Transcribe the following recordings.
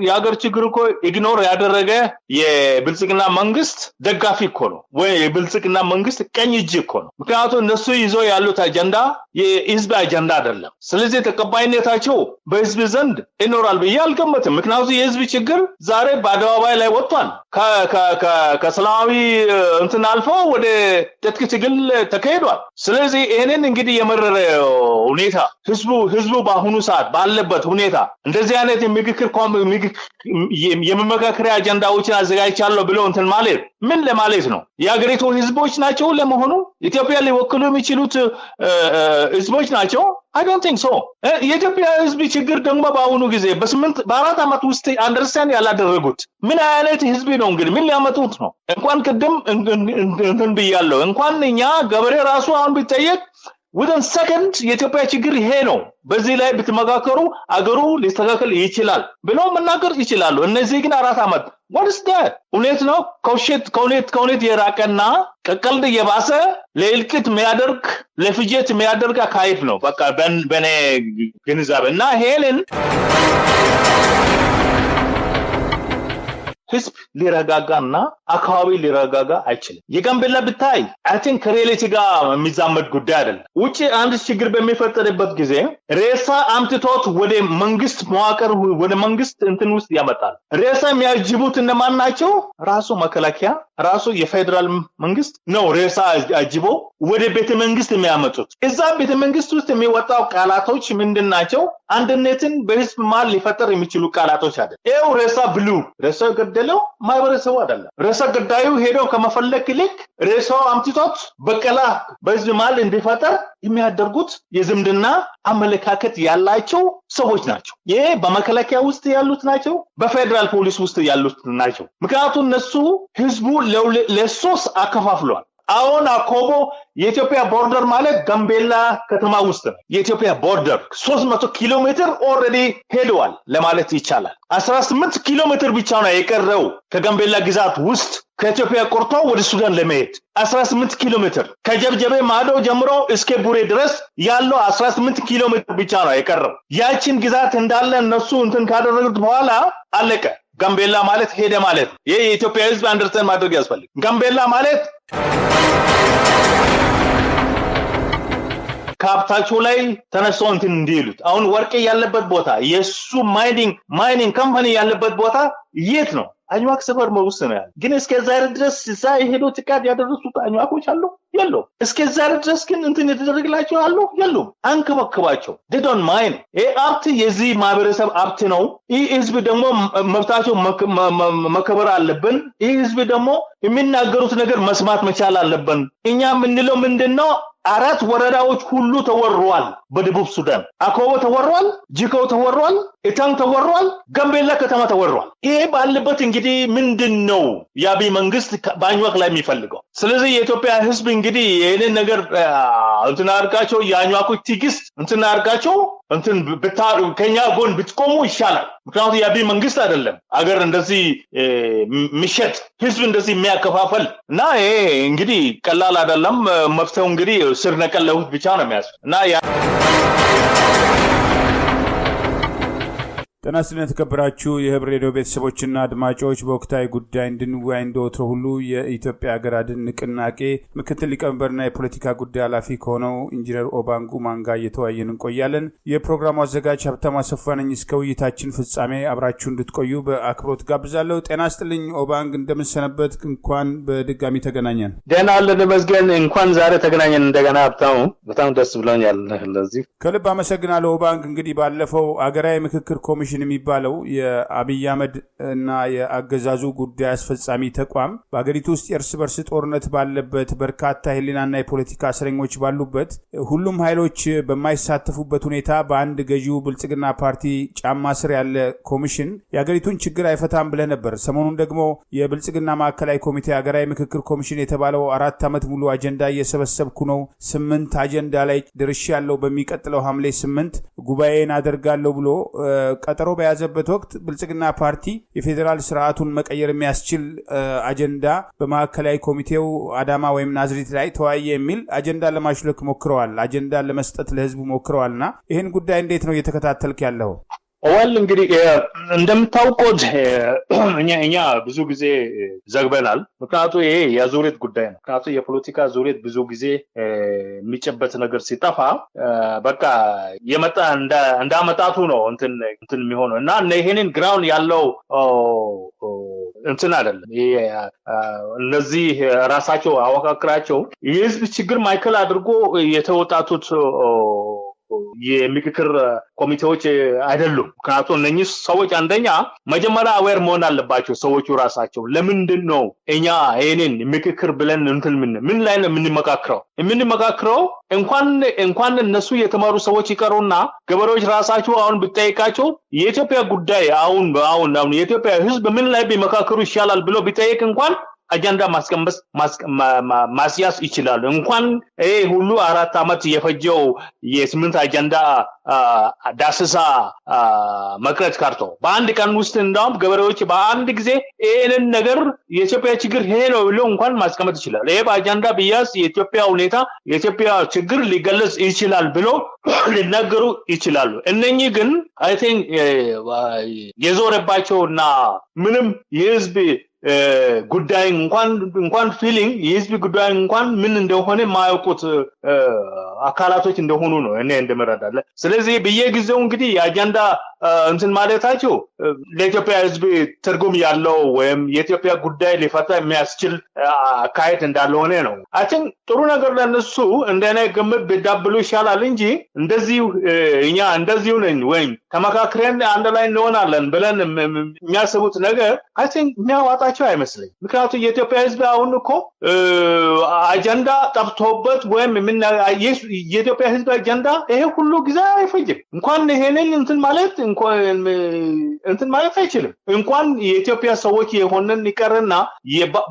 የሀገር ችግር እኮ ኢግኖር ያደረገ የብልጽግና መንግስት ደጋፊ እኮ ነው ወይ የብልጽግና መንግስት ቀኝ እጅ እኮ ነው። ምክንያቱም እነሱ ይዘው ያሉት አጀንዳ የህዝብ አጀንዳ አይደለም። ስለዚህ ተቀባይነታቸው በህዝብ ዘንድ ይኖራል ብዬ አልገመትም። ምክንያቱም የህዝብ ችግር ዛሬ በአደባባይ ላይ ወጥቷል። ከሰላማዊ እንትን አልፎ ወደ ትጥቅ ትግል ተካሂዷል። ስለዚህ ይሄንን እንግዲህ የመረረ ሁኔታ ህዝቡ በአሁኑ ሰዓት ባለበት ሁኔታ እንደዚህ አይነት የመመካከሪያ አጀንዳዎችን አዘጋጅቻለሁ ብለው እንትን ማለት ምን ለማለት ነው? የሀገሪቱ ህዝቦች ናቸው ለመሆኑ ኢትዮጵያ ሊወክሉ የሚችሉት ህዝቦች ናቸው? I don't think so. የኢትዮጵያ ህዝብ ችግር ደግሞ በአሁኑ ጊዜ በአራት ዓመት ውስጥ አንደርስታንድ ያላደረጉት ምን አይነት ህዝብ ነው? እንግዲህ ምን ሊያመጡት ነው? እንኳን ቅድም እንትን ብያለሁ እንኳን እኛ ገበሬ ራሱ አሁን ቢጠየቅ within second የኢትዮጵያ ችግር ይሄ ነው፣ በዚህ ላይ ብትመካከሩ አገሩ ሊስተካከል ይችላል ብለው መናገር ይችላሉ። እነዚህ ግን 4 ዓመት what is that? እውነት ነው ከውኔት የራቀና ከቀልድ የባሰ ለእልቂት የሚያደርግ ለፍጀት የሚያደርግ አካሄድ ነው። በቃ በኔ ግንዛቤ እና ሄለን ህዝብ ሊረጋጋና አካባቢ ሊረጋጋ አይችልም። የጋምቤላ ብታይ አይ ቲንክ ከሪያሊቲ ጋር የሚዛመድ ጉዳይ አይደለም። ውጪ አንድ ችግር በሚፈጠርበት ጊዜ ሬሳ አምጥቶት ወደ መንግስት መዋቅር ወደ መንግስት እንትን ውስጥ ያመጣል። ሬሳ የሚያጅቡት እነማን ናቸው? ራሱ መከላከያ ራሱ የፌደራል መንግስት ነው ሬሳ አጅቦ ወደ ቤተ መንግስት የሚያመጡት። እዛ ቤተ መንግስት ውስጥ የሚወጣው ቃላቶች ምንድናቸው? አንድነትን በህዝብ መሃል ሊፈጠር የሚችሉ ቃላቶች አይደል። ይሄው ሬሳ ብሉ ሬሳ ገደለው ማይበረሰው አይደለም። ሬሳ ገዳዩ ሄዶ ከመፈለክ ይልቅ ሬሳው አምጥቶት በቀላ በህዝብ መሃል እንዲፈጠር የሚያደርጉት የዝምድና አመለካከት ያላቸው ሰዎች ናቸው። ይሄ በመከላከያ ውስጥ ያሉት ናቸው፣ በፌደራል ፖሊስ ውስጥ ያሉት ናቸው። ምክንያቱም እነሱ ህዝቡ ለሶስት አከፋፍሏል። አሁን አኮቦ የኢትዮጵያ ቦርደር ማለት ጋምቤላ ከተማ ውስጥ ነው። የኢትዮጵያ ቦርደር 300 ኪሎ ሜትር ኦልሬዲ ሄደዋል ለማለት ይቻላል። 18 ኪሎ ሜትር ብቻ ነው የቀረው ከጋምቤላ ግዛት ውስጥ ከኢትዮጵያ ቆርጦ ወደ ሱዳን ለመሄድ 18 ኪሎ ሜትር ከጀብጀቤ ማዶ ጀምሮ እስከ ቡሬ ድረስ ያለው 18 ኪሎ ሜትር ብቻ ነው የቀረው። ያቺን ግዛት እንዳለ እነሱ እንትን ካደረጉት በኋላ አለቀ። ጋምቤላ ማለት ሄደ ማለት ነው። ይሄ የኢትዮጵያ ህዝብ አንደርስታንድ ማድረግ ያስፈልጋል። ጋምቤላ ማለት ካፕታቸው ላይ ተነስተው እንትን እንዲሉት አሁን ወርቅ ያለበት ቦታ የሱ ማይኒንግ ካምፓኒ ያለበት ቦታ የት ነው? አኝዋክ ሰፈር ውስጥ ነው ያለው። ግን እስከዛ ድረስ እዛ ሄዶ ጥቃት ያደረሱት አኝዋኮች አሉ የሉ? እስከዛ ድረስ ግን እንትን የተደረገላቸው አሉ የሉ? አንከባከባቸው they don't mind። አብት የዚህ ማህበረሰብ አብት ነው። ይህ ህዝብ ደግሞ መብታቸው መከበር አለብን። ይህ ህዝብ ደግሞ የሚናገሩት ነገር መስማት መቻል አለብን። እኛ ምንለው ምንድነው? 4 ወረዳዎች ሁሉ ተወሯል። በደቡብ ሱዳን አኮቦ ተወሯል፣ ጂኮ ተወሯል፣ ኢታንግ ተወሯል፣ ጋምቤላ ከተማ ተወሯል። ይሄ ባለበት እንግዲህ ምንድነው የአብይ መንግስት በአኝዋክ ላይ የሚፈልገው? ስለዚህ የኢትዮጵያ ህዝብ እንግዲህ ይሄንን ነገር እንትን አድርጋቸው የአኝዋኮች ትግስት እንትን አድርጋቸው እንትን ከኛ ጎን ብትቆሙ ይሻላል። ምክንያቱም የአብይ መንግስት አይደለም አገር እንደዚህ ምሽት ህዝብ እንደዚህ የሚያከፋፈል እና ይሄ እንግዲህ ቀላል አይደለም። መፍተው እንግዲህ ስር ነቀል ለውጥ ብቻ ነው የሚያስፈልግ እና ጤና ይስጥልኝ የተከበራችሁ የህብር ሬዲዮ ቤተሰቦችና አድማጮች፣ በወቅታዊ ጉዳይ እንድንወያይ እንደወትሮ ሁሉ የኢትዮጵያ ሀገር አድን ንቅናቄ ምክትል ሊቀመንበርና የፖለቲካ ጉዳይ ኃላፊ ከሆነው ኢንጂነር ኦባንግ ኡማንጋ እየተወያየን እንቆያለን። የፕሮግራሙ አዘጋጅ ሀብታሙ አሰፋ ነኝ። እስከ ውይይታችን ፍጻሜ አብራችሁ እንድትቆዩ በአክብሮት ጋብዛለሁ። ጤና ይስጥልኝ ኦባንግ፣ እንደምንሰነበት? እንኳን በድጋሚ ተገናኘን። ደህና አለን መስገን። እንኳን ዛሬ ተገናኘን እንደገና ሀብታሙ፣ በጣም ደስ ብሎኛል። ለዚህ ከልብ አመሰግናለሁ ኦባንግ። እንግዲህ ባለፈው አገራዊ ምክክር ኮሚሽን የሚባለው የአብይ አህመድ እና የአገዛዙ ጉዳይ አስፈጻሚ ተቋም በአገሪቱ ውስጥ የእርስ በርስ ጦርነት ባለበት፣ በርካታ የህሊናና የፖለቲካ እስረኞች ባሉበት፣ ሁሉም ኃይሎች በማይሳተፉበት ሁኔታ በአንድ ገዢው ብልጽግና ፓርቲ ጫማ ስር ያለ ኮሚሽን የአገሪቱን ችግር አይፈታም ብለህ ነበር። ሰሞኑን ደግሞ የብልጽግና ማዕከላዊ ኮሚቴ አገራዊ ምክክር ኮሚሽን የተባለው 4 ዓመት ሙሉ አጀንዳ እየሰበሰብኩ ነው፣ 8 አጀንዳ ላይ ደርሻለሁ፣ በሚቀጥለው ሐምሌ 8 ጉባኤን አደርጋለሁ ብሎ ቀጠሮ በያዘበት ወቅት ብልጽግና ፓርቲ የፌዴራል ስርዓቱን መቀየር የሚያስችል አጀንዳ በማዕከላዊ ኮሚቴው አዳማ ወይም ናዝሬት ላይ ተወያየ የሚል አጀንዳ ለማሽለክ ሞክረዋል። አጀንዳ ለመስጠት ለህዝቡ ሞክረዋልና ይህን ጉዳይ እንዴት ነው እየተከታተልክ ያለው? እንግዲህ እንደምታውቁት እኛ ብዙ ጊዜ ዘግበናል። ምክንያቱ ይሄ የዙሪት ጉዳይ ነው። ምክንያቱ የፖለቲካ ዙሪት ብዙ ጊዜ የሚጨበት ነገር ሲጠፋ በቃ የመጣ እንዳመጣቱ ነው እንትን የሚሆነው እና ይሄንን ግራውንድ ያለው እንትን አይደለም። እነዚህ ራሳቸው አወቃቅራቸው የህዝብ ችግር ማይከል አድርጎ የተወጣጡት የምክክር ኮሚቴዎች አይደሉም። ምክንያቱም እነኚህ ሰዎች አንደኛ መጀመሪያ አዌር መሆን አለባቸው። ሰዎቹ ራሳቸው ለምንድን ነው እኛ ይሄንን ምክክር ብለን ምን ላይ ነው የምንመካክረው? እንኳን እነሱ የተማሩ ሰዎች ይቀሩና ገበሬዎች ራሳቸው አሁን ብጠይቃቸው የኢትዮጵያ ጉዳይ አሁን የኢትዮጵያ ህዝብ ምን ላይ ቢመካከሩ ይሻላል ብሎ ቢጠይቅ እንኳን አጀንዳ ማስያዝ ይችላሉ። እንኳን ሁሉ 4 አመት የፈጀው የ8 አጀንዳ ዳስሳ መቅረት ካርቶ በአንድ ቀን ውስጥ እንደውም ገበሬዎች በአንድ ጊዜ ይሄንን ነገር የኢትዮጵያ ችግር ይሄ ነው ብሎ እንኳን ማስቀመጥ ይችላል። ይሄ በአጀንዳ ቢያዝ የኢትዮጵያ ሁኔታ የኢትዮጵያ ችግር ሊገለጽ ይችላል ብሎ ሊናገሩ ይችላሉ። እነኚህ ግን አይ ቲንክ የዞረባቸውና ምንም የህዝብ ጉዳይ እንኳን ፊሊንግ የህዝብ ጉዳይ እንኳን ምን እንደሆነ ማያውቁት አካላቶች እንደሆኑ ነው እኔ እንደመረዳለ። ስለዚህ በየጊዜው እንግዲህ የአጀንዳ እንትን ማለታቸው ለኢትዮጵያ ህዝብ ትርጉም ያለው ወይም የኢትዮጵያ ጉዳይ ሊፈታ የሚያስችል አካሄድ እንዳልሆነ ነው። አይ ቲንክ ጥሩ ነገር ለነሱ እንደኔ ግምት ቢዳብሉ ይሻላል እንጂ እኛ እንደዚሁ ነን ወይም ተመካክረን አንድ ላይ እንሆናለን ብለን የሚያስቡት ነገር አይ ቲንክ የሚያዋጣቸው አይመስለኝ። ምክንያቱም የኢትዮጵያ ህዝብ አሁን እኮ አጀንዳ ጠፍቶበት ወይም የኢትዮጵያ ህዝብ አጀንዳ ይሄ ሁሉ ጊዜ አይፈጅም። እንኳን ይሄንን እንትን ማለት አይችልም። እንኳን የኢትዮጵያ ሰዎች የሆነን ይቀርና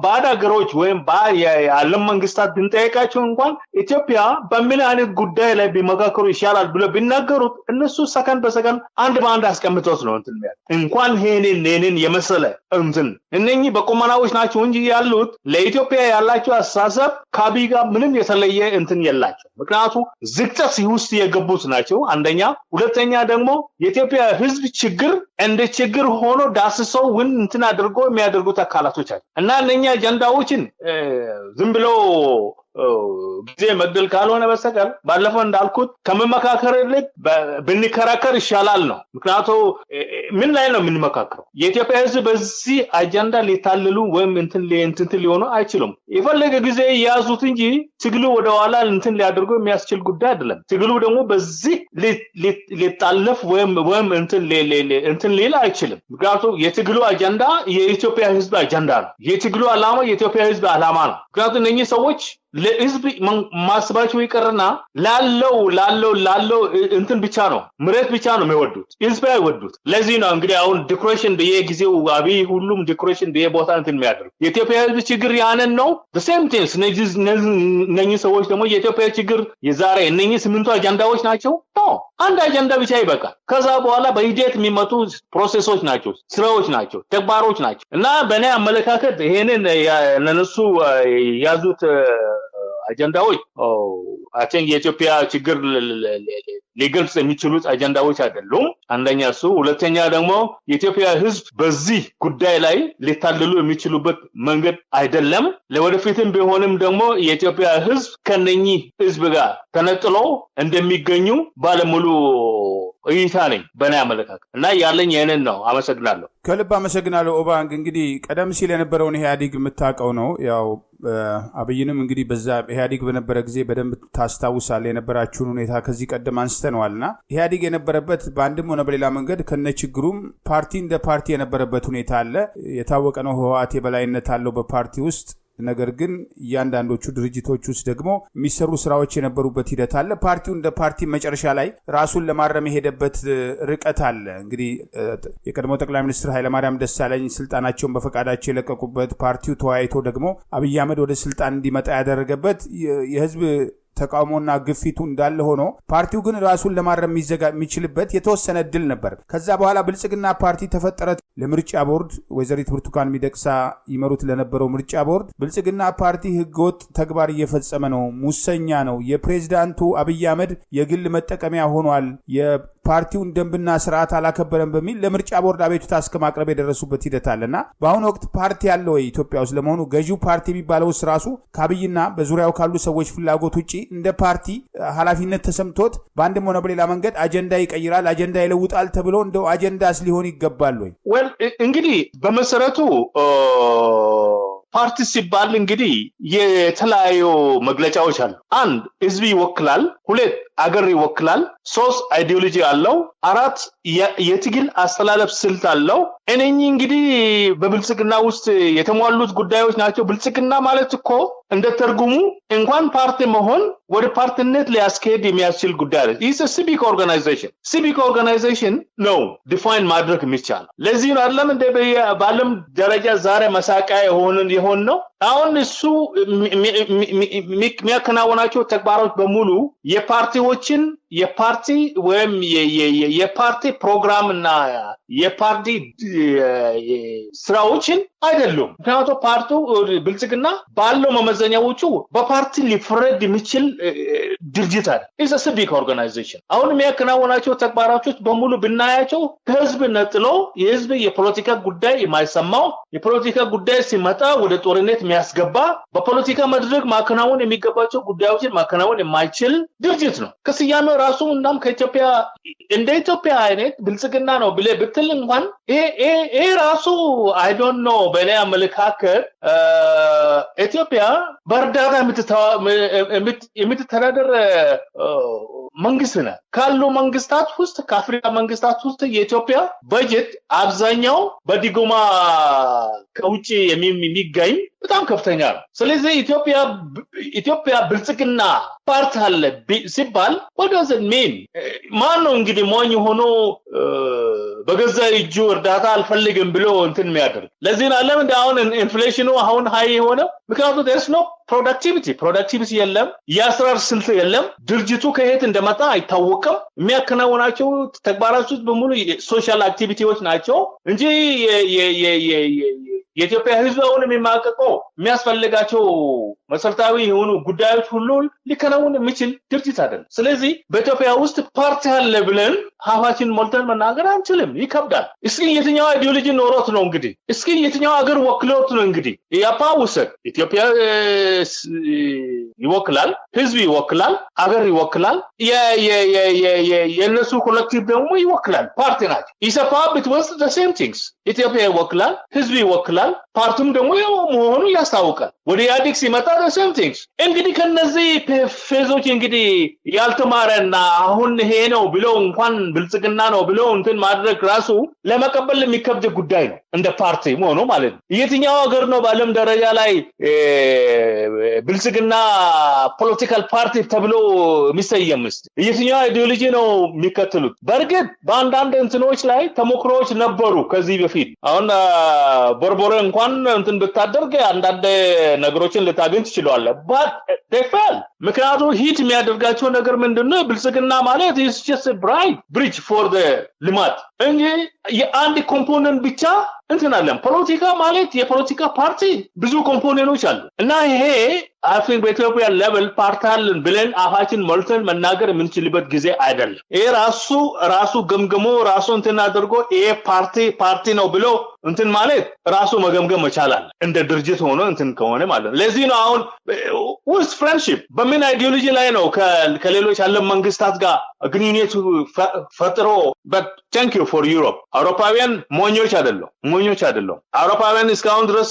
ባዕድ ሀገሮች ወይም የዓለም መንግስታት ብንጠይቃቸው እንኳን ኢትዮጵያ በምን አይነት ጉዳይ ላይ ቢመካከሩ ይሻላል ብሎ ቢናገሩት እነሱ ሰከንድ በሰከንድ አንድ በአንድ አስቀምጦት ነው እንትን የሚያል። እንኳን ይሄንን የመሰለ እንትን እነኚህ በቁመናዎች ናቸው እንጂ ያሉት ለኢትዮጵያ ያላቸው አስተሳሰብ ከአብይ ጋር ምንም የተለየ እንትን የላቸው። ምክንያቱም ዝቅጠት ውስጥ የገቡት ናቸው አንደኛ። ሁለተኛ ደግሞ የኢትዮጵያ ህዝብ ችግር እንደ ችግር ሆኖ ዳስሰው እንትን አድርጎ የሚያደርጉት አካላቶች አሉ እና እነኛ አጀንዳዎችን ዝም ብለው ጊዜ መግደል ካልሆነ በስተቀር ባለፈው እንዳልኩት ከመመካከር ይልቅ ብንከራከር ይሻላል ነው። ምክንያቱም ምን ላይ ነው የምንመካከረው? የኢትዮጵያ ህዝብ በዚህ አጀንዳ ሊታልሉ ወይም እንትን ሊሆኑ አይችሉም። የፈለገ ጊዜ ያዙት እንጂ ትግሉ ወደ ኋላ እንትን ሊያደርጉ የሚያስችል ጉዳይ አይደለም። ትግሉ ደግሞ በዚህ ሊጣለፍ ወይም እንትን ሊል አይችልም። ምክንያቱም የትግሉ አጀንዳ የኢትዮጵያ ህዝብ አጀንዳ ነው። የትግሉ ዓላማ የኢትዮጵያ ህዝብ ዓላማ ነው። ምክንያቱም እነኚህ ሰዎች ለህዝብ ማስባቸው ይቀርና ላለው እንትን ብቻ ነው ምሬት ብቻ ነው የሚወዱት፣ ህዝብ አይወዱት። ለዚህ ነው እንግዲህ አሁን ዲኮሬሽን በየጊዜው አብይ ሁሉም ዲኮሬሽን በየቦታ እንትን የሚያደርግ። የኢትዮጵያ ህዝብ ችግር ያንን ነው። the same things እነኚህ ሰዎች ደግሞ የኢትዮጵያ ችግር የዛሬ እነኚህ 8 አጀንዳዎች ናቸው። አንድ አጀንዳ ብቻ ይበቃል። ከዛ በኋላ በሂደት የሚመጡ ፕሮሰሶች ናቸው፣ ስራዎች ናቸው፣ ተግባሮች ናቸው እና በእኔ አመለካከት ይሄንን ለነሱ ያዙት አጀንዳዎች አይ ቲንክ የኢትዮጵያ ችግር ሊገልጽ የሚችሉት አጀንዳዎች አይደሉም። አንደኛ እሱ። ሁለተኛ ደግሞ የኢትዮጵያ ህዝብ በዚህ ጉዳይ ላይ ሊታለሉ የሚችሉበት መንገድ አይደለም። ለወደፊትም ቢሆንም ደግሞ የኢትዮጵያ ህዝብ ከነኚህ ህዝብ ጋር ተነጥሎ እንደሚገኙ ባለሙሉ እይታ ነኝ በእኔ አመለካከት እና ያለኝ ይሄንን ነው። አመሰግናለሁ። ከልብ አመሰግናለሁ ኦባንግ። እንግዲህ ቀደም ሲል የነበረውን ኢህአዴግ የምታውቀው ነው። ያው አብይንም እንግዲህ በዛ ኢህአዴግ በነበረ ጊዜ በደንብ ታስታውሳለህ የነበራችሁን ሁኔታ ከዚህ ቀደም አንስተነዋልና ኢህአዴግ የነበረበት በአንድም ሆነ በሌላ መንገድ ከነችግሩም ፓርቲ እንደ ፓርቲ የነበረበት ሁኔታ አለ። የታወቀ ነው። ህወሓት የበላይነት አለው በፓርቲ ውስጥ። ነገር ግን እያንዳንዶቹ ድርጅቶች ውስጥ ደግሞ የሚሰሩ ስራዎች የነበሩበት ሂደት አለ። ፓርቲው እንደ ፓርቲ መጨረሻ ላይ ራሱን ለማረም የሄደበት ርቀት አለ። እንግዲህ የቀድሞ ጠቅላይ ሚኒስትር ኃይለማርያም ደሳለኝ ስልጣናቸውን በፈቃዳቸው የለቀቁበት፣ ፓርቲው ተወያይቶ ደግሞ አብይ አህመድ ወደ ስልጣን እንዲመጣ ያደረገበት የህዝብ ተቃውሞና ግፊቱ እንዳለ ሆኖ ፓርቲው ግን ራሱን ለማረም የሚችልበት የተወሰነ እድል ነበር። ከዛ በኋላ ብልጽግና ፓርቲ ተፈጠረ። ለምርጫ ቦርድ ወይዘሪት ብርቱካን ሚደቅሳ ይመሩት ለነበረው ምርጫ ቦርድ ብልጽግና ፓርቲ ህገወጥ ተግባር እየፈጸመ ነው፣ ሙሰኛ ነው፣ የፕሬዝዳንቱ አብይ አህመድ የግል መጠቀሚያ ሆኗል፣ ፓርቲውን ደንብና ስርዓት አላከበረም በሚል ለምርጫ ቦርድ አቤቱታ እስከማቅረብ የደረሱበት ሂደት አለና በአሁኑ ወቅት ፓርቲ ያለ ወይ ኢትዮጵያ ውስጥ? ለመሆኑ ገዢው ፓርቲ የሚባለው ራሱ ከአብይና በዙሪያው ካሉ ሰዎች ፍላጎት ውጪ እንደ ፓርቲ ኃላፊነት ተሰምቶት በአንድም ሆነ በሌላ መንገድ አጀንዳ ይቀይራል፣ አጀንዳ ይለውጣል ተብሎ እንደው አጀንዳስ ሊሆን ይገባል ወይ? እንግዲህ በመሰረቱ ፓርቲ ሲባል እንግዲህ የተለያዩ መግለጫዎች አሉ። አንድ ህዝብ ይወክላል፣ ሁለት አገር ይወክላል፣ ሶስት አይዲዮሎጂ አለው፣ አራት የትግል አስተላለፍ ስልት አለው። እነኚህ እንግዲህ በብልጽግና ውስጥ የተሟሉት ጉዳዮች ናቸው። ብልጽግና ማለት እኮ እንደ ተርጉሙ እንኳን ፓርቲ መሆን ወደ ፓርቲነት ሊያስኬድ የሚያስችል ጉዳይ ነው። ይህ ሲቪክ ኦርጋናይዜሽን ነው ዲፋይን ማድረግ የሚቻል። ለዚህ ነው አይደለም እንደ በዓለም ደረጃ ዛሬ መሳቂያ የሆን ነው። አሁን እሱ የሚያከናውናቸው ተግባሮች በሙሉ የፓርቲ ወይም የፓርቲ ፕሮግራም እና የፓርቲ ስራዎችን አይደሉም። ምክንያቱም ፓርቲው ብልጽግና ባለው መመዘኛዎቹ በፓርቲ ሊፈረድ የሚችል ድርጅት አይደል። ኢዝ ሲቪክ ኦርጋናይዜሽን። አሁን የሚያከናውናቸው ተግባራቶች በሙሉ ብናያቸው ከህዝብ ነጥሎ የህዝብ የፖለቲካ ጉዳይ የማይሰማው፣ የፖለቲካ ጉዳይ ሲመጣ ወደ ጦርነት የሚያስገባ፣ በፖለቲካ መድረክ ማከናወን የሚገባቸው ጉዳዮችን ማከናወን የማይችል ድርጅት ነው። ከስያሜው ራሱ እናም ከኢትዮጵያ እንደ ኢትዮጵያ አይነት ብልጽግና ነው ብለህ ብትል እንኳን ይሄ ራሱ አይ ዶንት ኖ በእኔ አመለካከት ኢትዮጵያ በእርዳታ የምትተዳደር መንግስት ነው። ካሉ መንግስታት ውስጥ ከአፍሪካ መንግስታት ውስጥ የኢትዮጵያ በጀት አብዛኛው በዲጎማ ከውጪ የሚገኝ በጣም ከፍተኛ ነው። ስለዚህ ኢትዮጵያ ብልጽግና ፓርቲ አለ ሲባል what does it mean? ማን ነው እንግዲህ ሞኝ ሆኖ በገዛ እጁ እርዳታ አልፈልግም ብሎ እንትን የሚያደርግ? ለዚህ ነው ዓለም እንደ አሁን ኢንፍሌሽኑ አሁን ሃይ የሆነ ምክንያቱም there's no productivity የለም፣ የአሰራር ስልት የለም፣ ድርጅቱ ከየት እንደመጣ አይታወቅም። የሚያከናውናቸው ተግባራቶች በሙሉ ሶሻል አክቲቪቲዎች ናቸው እንጂ የኢትዮጵያ ህዝብ አሁን የሚማቀቀው የሚያስፈልጋቸው መሰረታዊ የሆኑ ጉዳዮች ሁሉ ሊከናወን የሚችል ድርጅት አይደለም። ስለዚህ በኢትዮጵያ ውስጥ ፓርቲ አለ ብለን ሀፋችን ሞልተን መናገር አንችልም፣ ይከብዳል። እስኪ የትኛው አይዲዮሎጂ ኖሮት ነው እንግዲህ? እስኪ የትኛው አገር ወክሎት ነው እንግዲህ? ያፓ ውሰድ። ኢትዮጵያ ይወክላል፣ ህዝብ ይወክላል፣ አገር ይወክላል፣ የነሱ ኮሌክቲቭ ደግሞ ይወክላል፣ ፓርቲ ናቸው። ኢሰፓ ብትወስድ the same things። ኢትዮጵያ ይወክላል፣ ህዝብ ይወክላል፣ ፓርቲም ደግሞ መሆኑ ያስታውቃል። ወደ ኢህአዴግ ሲመጣ the same things። እንግዲህ ከነዚህ ፌዞች እንግዲህ ያልተማረና አሁን ይሄ ነው ብለው እንኳን ብልጽግና ነው ብለው እንትን ማድረግ ራሱ ለመቀበል የሚከብድ ጉዳይ ነው፣ እንደ ፓርቲ ሆኖ ማለት ነው። የትኛው ሀገር ነው በዓለም ደረጃ ላይ ብልጽግና ፖለቲካል ፓርቲ ተብሎ የሚሰየምስ? የትኛው አይዲዮሎጂ ነው የሚከተሉት? በእርግጥ በአንዳንድ እንትኖች ላይ ተሞክሮዎች ነበሩ ከዚህ በፊት። አሁን ቦርቦሬ እንኳን እንትን ብታደርግ አንዳንድ ነገሮችን ልታገኝ ትችላለህ። but they fail። ምክንያቱም ሂት የሚያደርጋቸው ነገር ምንድነው? ብልጽግና ማለት is just a bridge for the ልማት እንጂ የአንድ ኮምፖነንት ብቻ እንትን አለም። ፖለቲካ ማለት የፖለቲካ ፓርቲ ብዙ ኮምፖነንቶች አሉ እና ይሄ አፍን በኢትዮጵያ ሌቭል ፓርታልን ብለን አፋችን ሞልተን መናገር የምንችልበት ጊዜ አይደለም። ይሄ ራሱ ገምገሞ ራሱ እንትን አድርጎ ይሄ ፓርቲ ነው ብሎ እንትን ማለት ራሱ መገምገም መቻላል እንደ ድርጅት ሆኖ እንትን ከሆነ ማለት ነው። ለዚህ ነው አሁን ውስጥ ፍሬንድሺፕ በምን አይዲዮሎጂ ላይ ነው ከሌሎች ዓለም መንግስታት ጋር ግንኙነት ፈጥሮ but thank you for Europe። አውሮፓውያን ሞኞች አይደለም። አውሮፓውያን እስካሁን ድረስ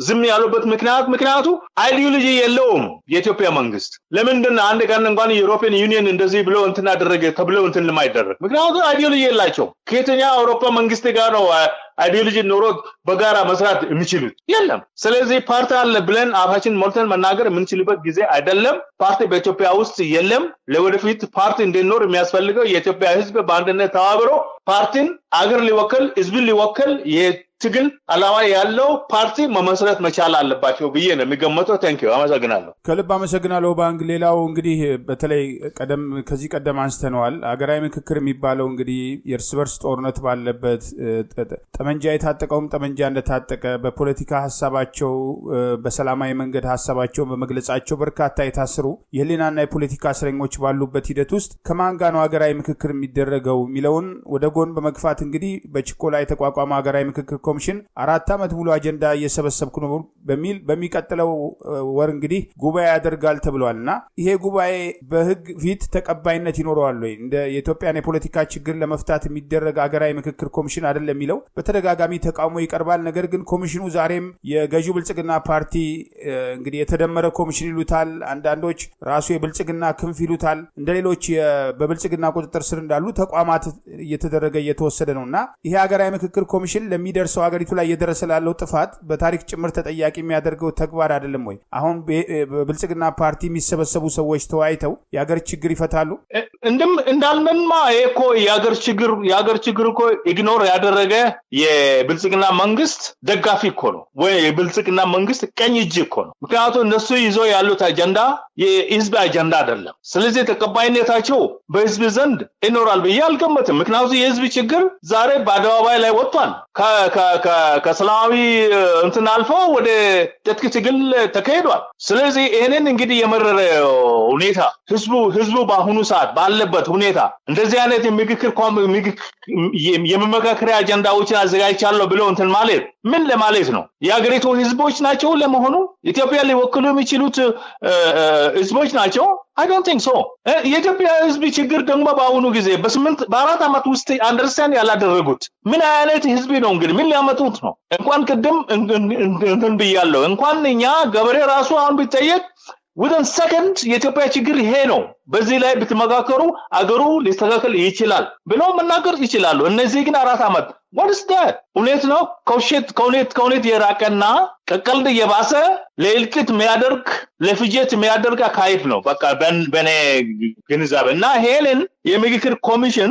ዝም ያሉበት ምክንያቱ አይዲዮሎጂ የለውም የኢትዮጵያ መንግስት። ለምንድን አንድ ቀን እንኳን የዩሮፒያን ዩኒየን እንደዚህ ብሎ እንትን አደረገ ተብሎ እንትን ለማይደረግ? ምክንያቱም አይዲዮሎጂ የላቸው። ከየትኛው አውሮፓ መንግስት ጋር ነው አይዲዮሎጂ ኖሮት በጋራ መስራት የሚችሉት? የለም። ስለዚህ ፓርቲ አለ ብለን አፋችን ሞልተን መናገር የምንችልበት ጊዜ አይደለም። ፓርቲ በኢትዮጵያ ውስጥ የለም። ለወደፊት ፓርቲ እንዲኖር የሚያስፈልገው የኢትዮጵያ ህዝብ በአንድነት ተባብሮ ፓርቲን አገር ሊወክል ህዝብን ሊወክል ትግል ዓላማ ያለው ፓርቲ መመስረት መቻል አለባቸው ብዬ ነው የሚገመተው። ታንኪዩ አመሰግናለሁ። ከልብ አመሰግናለሁ ባንክ። ሌላው እንግዲህ በተለይ ከዚህ ቀደም አንስተነዋል። ሀገራዊ ምክክር የሚባለው እንግዲህ የእርስ በርስ ጦርነት ባለበት ጠመንጃ የታጠቀውም ጠመንጃ እንደታጠቀ በፖለቲካ ሀሳባቸው በሰላማዊ መንገድ ሀሳባቸውን በመግለጻቸው በርካታ የታሰሩ የህሊናና የፖለቲካ እስረኞች ባሉበት ሂደት ውስጥ ከማን ጋር ነው ሀገራዊ ምክክር የሚደረገው የሚለውን ወደ ጎን በመግፋት እንግዲህ በችኮላ የተቋቋመ ሀገራዊ ምክክር ኮሚሽን 4 ዓመት ሙሉ አጀንዳ እየሰበሰብኩ ነው በሚል በሚቀጥለው ወር እንግዲህ ጉባኤ ያደርጋል ተብሏል እና ይሄ ጉባኤ በህግ ፊት ተቀባይነት ይኖረዋል ወይ? እንደ የኢትዮጵያን የፖለቲካ ችግር ለመፍታት የሚደረግ ሀገራዊ ምክክር ኮሚሽን አይደለም የሚለው በተደጋጋሚ ተቃውሞ ይቀርባል። ነገር ግን ኮሚሽኑ ዛሬም የገዢው ብልጽግና ፓርቲ እንግዲህ የተደመረ ኮሚሽን ይሉታል፣ አንዳንዶች ራሱ የብልጽግና ክንፍ ይሉታል። እንደሌሎች በብልጽግና ቁጥጥር ስር እንዳሉ ተቋማት እየተደረገ እየተወሰደ ነውና ይሄ ሀገራዊ ምክክር ኮሚሽን ለሚደርሰው ሀገሪቱ ላይ እየደረሰ ላለው ጥፋት በታሪክ ጭምር ተጠያቂ የሚያደርገው ተግባር አይደለም ወይ? አሁን በብልጽግና ፓርቲ የሚሰበሰቡ ሰዎች ተወያይተው የሀገር ችግር ይፈታሉ እንዳልንማ እኮ የሀገር ችግር እኮ ኢግኖር ያደረገ የብልጽግና መንግስት ደጋፊ እኮ ነው ወይ የብልጽግና መንግስት ቀኝ እጅ እኮ ነው። ምክንያቱም እነሱ ይዞ ያሉት አጀንዳ የህዝብ አጀንዳ አይደለም። ስለዚህ ተቀባይነታቸው በህዝብ ዘንድ ይኖራል ብዬ አልገመትም። ምክንያቱም የህዝብ ችግር ዛሬ በአደባባይ ላይ ወጥቷል። ከሰላማዊ እንትን አልፎ ወደ ትጥቅ ትግል ተካሂዷል። ስለዚህ ይሄንን እንግዲህ የመረረ ሁኔታ ህዝቡ በአሁኑ ሰዓት ባለበት ሁኔታ እንደዚህ አይነት የመመካከሪያ አጀንዳዎችን አዘጋጅቻለሁ ብሎ እንትን ማለት ምን ለማለት ነው? የሀገሪቱ ህዝቦች ናቸው ለመሆኑ ኢትዮጵያ ሊወክሉ የሚችሉት ህዝቦች ናቸው? I don't think so. የኢትዮጵያ ህዝብ ችግር ደግሞ በአሁኑ ጊዜ በ4 ዓመት ውስጥ አንደርስታንድ ያላደረጉት ምን አይነት ህዝብ ነው? እንግዲህ ምን ሊያመጡት ነው? እንኳን ቅድም እንትን ብያለሁ፣ እንኳን እኛ ገበሬ ራሱ አሁን ቢጠየቅ within second የኢትዮጵያ ችግር ይሄ ነው፣ በዚህ ላይ ብትመካከሩ አገሩ ሊስተካከል ይችላል ብለው መናገር ይችላሉ። እነዚህ ግን 4 ዓመት what is that? እውነት ነው ከእውነት የራቀና ከቀልድ የባሰ ለእልቂት የሚያደርግ ለፍጀት የሚያደርግ አካሄድ ነው በቃ በኔ ግንዛቤ። እና ይሄንን የምክክር ኮሚሽን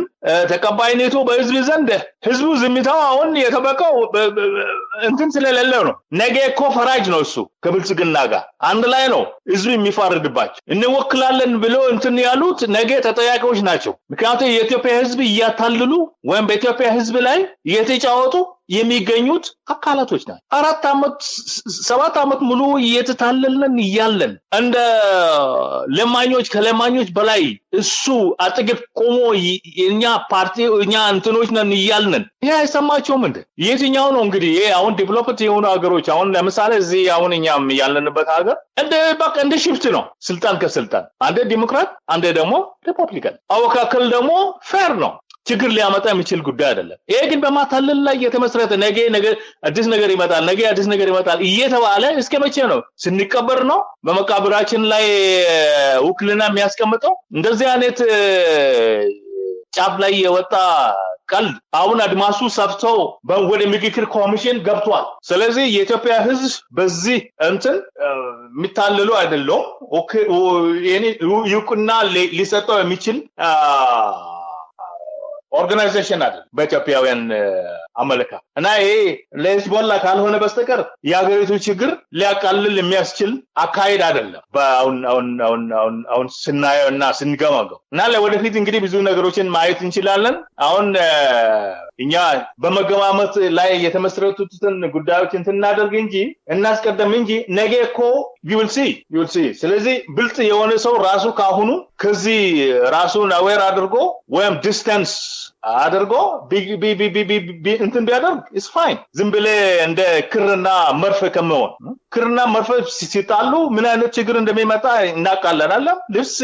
ተቀባይነቱ በህዝብ ዘንድ ህዝቡ ዝምታው አሁን የተበቀው እንትን ስለሌለው ነው። ነገ እኮ ፈራጅ ነው እሱ ከብልጽግና ጋር አንድ ላይ ነው ህዝብ የሚፋረድባቸው። እንወክላለን ብሎ እንትን ያሉት ነገ ተጠያቂዎች ናቸው። ምክንያቱም የኢትዮጵያ ህዝብ እያታለሉ ወይም በኢትዮጵያ ህዝብ ላይ እየተጫወቱ የሚገኙት አካላቶች ናቸው። 4 ዓመት 7 ዓመት ሙሉ እየተታለልን እያለን እንደ ለማኞች ከለማኞች በላይ እሱ አጥግብ ቆሞ የኛ ፓርቲ እኛ እንትኖች ነን እያልን ይሄ አይሰማቸውም እንዴ? የትኛው ነው እንግዲህ ይሄ አሁን ዲቨሎፕድ የሆኑ ሀገሮች አሁን ለምሳሌ እዚህ አሁን እኛም ያለንበት ሀገር እንደ ሽፍት ነው ስልጣን ከስልጣን አንደ ዲሞክራት አንደ ደግሞ ሪፐብሊካን አወካከል ደግሞ ፌር ነው። ችግር ሊያመጣ የሚችል ጉዳይ አይደለም። ይሄ ግን በማታለል ላይ የተመሰረተ ነገ አዲስ ነገር ይመጣል እየተባለ እስከ መቼ ነው ስንቀበር ነው በመቃብራችን ላይ ውክልና የሚያስቀምጠው? እንደዚህ አይነት ጫፍ ላይ የወጣ ቀልድ አሁን አድማሱ ሰፍተው ወደ ምክክር ኮሚሽን ገብቷል። ስለዚህ የኢትዮጵያ ህዝብ በዚህ እንትን የሚታለሉ አይደለም። ይቁና ሊሰጠው የሚችል ኦርጋናይዜሽን አይደል በኢትዮጵያውያን አመለካ እና ይሄ ለህዝቦላ ካልሆነ በስተቀር የሀገሪቱ ችግር ሊያቃልል የሚያስችል አካሄድ አይደለም። አሁን ስናየውና ስንገማገው እና ለወደፊት እንግዲህ ብዙ ነገሮችን ማየት እንችላለን። አሁን እኛ በመገማመት ላይ የተመሰረቱትን ጉዳዮችን እናደርግ እንጂ እናስቀደም እንጂ ነገ እኮ you will see ስለዚህ ብልጥ የሆነ ሰው ራሱ ካሁኑ ከዚህ ራሱን አዌር አድርጎ ወይም ዲስታንስ አድርጎ እንትን ቢያደርግ is fine። ዝም ብለህ እንደ ክርና መርፌ ከመሆን ክርና መርፌ ሲጣሉ ምን አይነት ችግር እንደሚመጣ እናውቃለን አለ ልብስ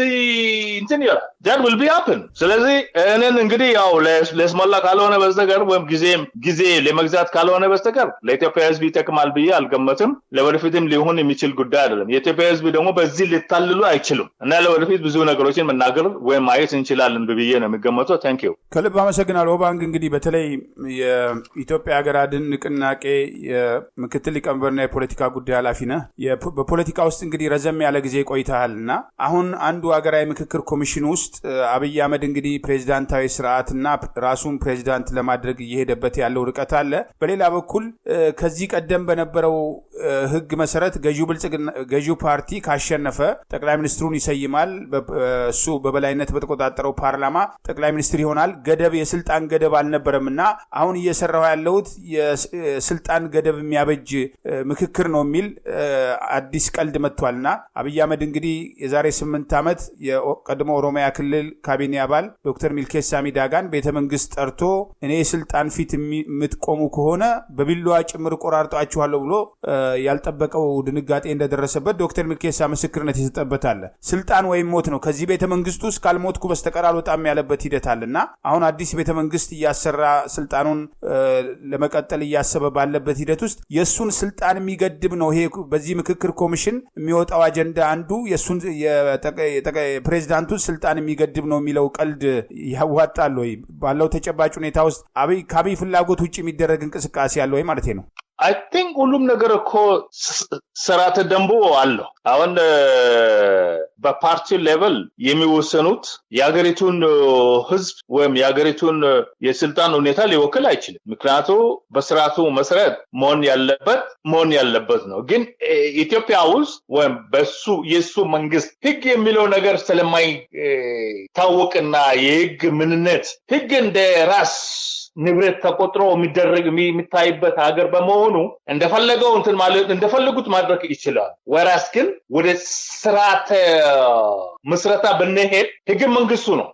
እንትን ይላል that will be happen። ስለዚህ እኔን እንግዲህ ያው ለስሞላ ካልሆነ በስተቀር ወይም ጊዜ ለመግዛት ካልሆነ በስተቀር ለኢትዮጵያ ህዝብ ይጠቅማል ብዬ አልገመትም። ለወደፊትም ሊሆን የሚችል ጉዳይ አይደለም። የኢትዮጵያ ህዝብ ደግሞ በዚህ ሊታልሉ አይችሉም እና ለወደፊት ብዙ ነገሮችን መናገር ወይም ማየት እንችላለን ብዬ ነው የሚገመተው። ታንክ ዩ። ከልብ አመሰግናለሁ። ኦባንግ እንግዲህ በተለይ የኢትዮጵያ ሀገር አድን ንቅናቄ የምክትል ሊቀመንበርና የፖለቲካ ጉዳይ ኃላፊ ነህ። በፖለቲካ ውስጥ እንግዲህ ረዘም ያለ ጊዜ ቆይተሃልና አሁን አንዱ ሀገራዊ ምክክር ኮሚሽን ውስጥ አብይ አህመድ እንግዲህ ፕሬዚዳንታዊ ስርዓትና ራሱን ፕሬዚዳንት ለማድረግ እየሄደበት ያለው ርቀት አለ። በሌላ በኩል ከዚህ ቀደም በነበረው ህግ መሰረት ገዢው ፓርቲ ካሸነፈ ጠቅላይ ሚኒስትሩን ይሰይማል። እሱ በበላይነት በተቆጣጠረው ፓርላማ ጠቅላይ ሚኒስትር ይሆናል። ገደብ የስልጣን ገደብ አልነበረምና አሁን እየሰራው ያለውት የስልጣን ገደብ የሚያበጅ ምክክር ነው የሚል አዲስ ቀልድ መጥቷልና አብይ አህመድ እንግዲህ የዛሬ 8 ዓመት የቀድሞ ኦሮሚያ ክልል ካቢኔ አባል ዶክተር ሚልኬሳ ሚዳጋን ቤተመንግስት ጠርቶ እኔ ስልጣን ፊት የምትቆሙ ከሆነ በቢላዋ ጭምር ቆራርጣችኋለሁ ብሎ ያልጠበቀው ድንጋጤ እንደደረሰበት ዶክተር ሚልኬሳ ምስክርነት ይሰጠበታል። ስልጣን ወይም ሞት ነው፣ ከዚህ ቤተመንግስት ውስጥ ካልሞትኩ በስተቀር አልወጣም ያለበት ሂደት አለና አሁን አዲስ ቤተመንግስት እያሰራ ስልጣኑን ለመቀጠል እያሰበ ባለበት ሂደት ውስጥ የሱን ስልጣን የሚገድብ ነው ይሄ በዚህ ምክክር ኮሚሽን የሚወጣው አጀንዳ አንዱ የሱን የፕሬዝዳንቱን ስልጣን የሚገድብ ነው የሚለው ቀልድ ያዋጣል ወይ? ባለው ተጨባጭ ሁኔታ ውስጥ ከአብይ ፍላጎት ውጭ የሚደረግ እንቅስቃሴ ያለ ወይ ማለት ነው? I think ሁሉም ነገር እኮ ስርዓተ ደንቡ አለው። አሁን በፓርቲ ሌቭል የሚወሰኑት የሀገሪቱን ህዝብ ወይም የሀገሪቱን የስልጣን ሁኔታ ሊወክል አይችልም። ምክንያቱም በስርዓቱ መሰረት መሆን ያለበት ነው። ግን ኢትዮጵያ ውስጥ ወይም የሱ መንግስት ህግ የሚለው ነገር ስለማይታወቅና የህግ ምንነት ህግ እንደ ራስ ንብረት ተቆጥሮ የሚታይበት ሀገር በመሆኑ እንደፈለጉት ማድረግ ይችላል። ወራስ ግን ወደ ስርዓተ መስረታ ብንሄድ ህገ መንግስቱ ነው።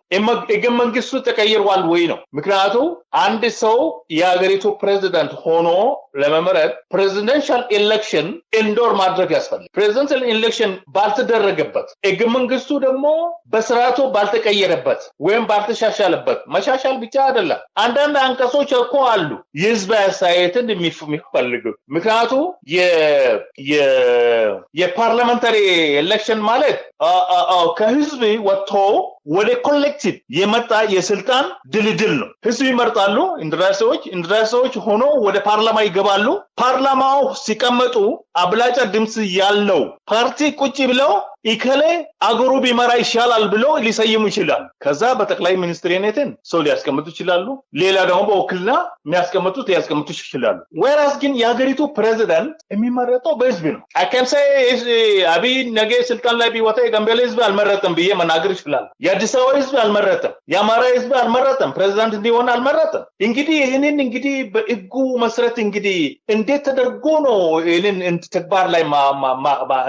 ህገ መንግስቱ ተቀይሯል ወይ ነው። ምክንያቱም አንድ ሰው የሀገሪቱ ፕሬዚዳንት ሆኖ ለመመረጥ ፕሬዚደንሻል ኤሌክሽን ኢንዶር ማድረግ ያስፈልጋል። ፕሬዚደንሻል ኤሌክሽን ባልተደረገበት ህገ መንግስቱ ደግሞ በስርዓቱ ባልተቀየረበት ወይም ባልተሻሻለበት መሻሻል ብቻ አይደለም አንዳንድ አንቀጾች እኮ አሉ የህዝብ አስተያየትን የሚፈልጉ። ምክንያቱም የፓርላሜንታሪ ኤሌክሽን ማለት ከህዝብ ወጥቶ ወደ ኮሌክቲቭ የመጣ የስልጣን ድልድል ነው። ህዝብ ይመርጣሉ፣ ኢንድራሲዎች ሆኖ ወደ ፓርላማ ይገባሉ። ፓርላማው ሲቀመጡ አብላጫ ድምጽ ያለው ፓርቲ ቁጭ ብለው ኢከለ አገሩ ቢመራ ይሻላል ብለው ሊሰይሙ ይችላል። ከዛ በጠቅላይ ሚኒስትርነትን ሰው ሊያስቀምጡ ይችላሉ። ሌላ ደግሞ በወክልና ሊያስቀምጡ ይችላሉ። ወራስ ግን የሀገሪቱ ፕሬዚዳንት የሚመረጠው በህዝብ ነው። አከንሰ አብይ ነገ ስልጣን ላይ ቢወጣ የጋምቤላ ህዝብ አልመረጠም ብዬ መናገር ይችላል። የአዲስ አበባ ህዝብ አልመረጠም፣ የአማራ ህዝብ አልመረጠም፣ ፕሬዚዳንት እንዲሆን አልመረጠም። እንግዲህ ይህንን በህጉ መሰረት እንዴት ተደርጎ ነው ይህንን ተግባር ላይ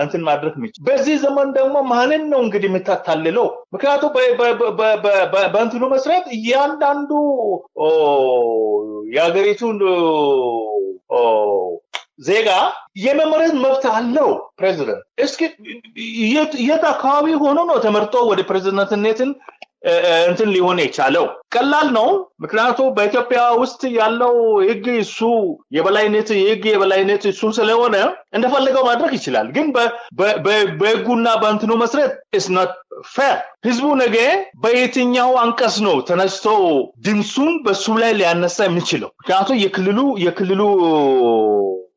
እንትን ማድረግ የሚችል? በዚህ ዘመን ደግሞ ማንን ነው የምታታልለው? ምክንያቱም በእንትኑ መሰረት እያንዳንዱ የሀገሪቱን ዜጋ የመመረጥ መብት አለው ፕሬዚዳንት። እስኪ የት አካባቢ ሆኖ ነው ተመርጦ ወደ ፕሬዚዳንትነትን እንትን ሊሆን የቻለው? ቀላል ነው። ምክንያቱም በኢትዮጵያ ውስጥ ያለው ህግ የህግ የበላይነት እሱ ስለሆነ እንደፈለገው ማድረግ ይችላል። ግን በህጉና በእንትኑ መሰረት is not fair። ህዝቡ ነገ በየትኛው አንቀጽ ነው ተነስቶ ድምፁን በሱ ላይ ሊያነሳ የሚችለው? ምክንያቱም የክልሉ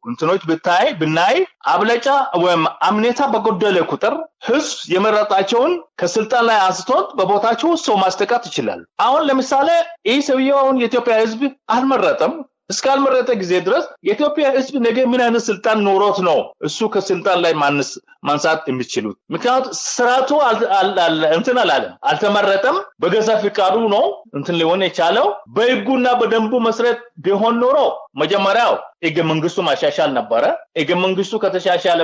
እንትኖች ብናይ አብለጫ ወይም አምኔታ በጎደለ ቁጥር ህዝብ የመረጣቸውን ከስልጣን ላይ አንስቶት በቦታቸው ሰው ማስተካት ይችላል። አሁን ለምሳሌ ይህ ሰውየው የኢትዮጵያ ህዝብ አልመረጠም። እስካልመረጠ ጊዜ ድረስ የኢትዮጵያ ህዝብ ነገ ምን አይነት ስልጣን ኖሮት ነው እሱ ከስልጣን ላይ ማንሳት የሚችሉት? ምክንያቱም ስርዓቱ አልተመረጠም። በገዛ ፍቃዱ ነው እንትን ሊሆን የቻለው። በህጉና በደንቡ መሰረት ቢሆን ኖሮ መጀመሪያው ህገ መንግስቱ ማሻሻል ነበረ። ህገ መንግስቱ ከተሻሻለ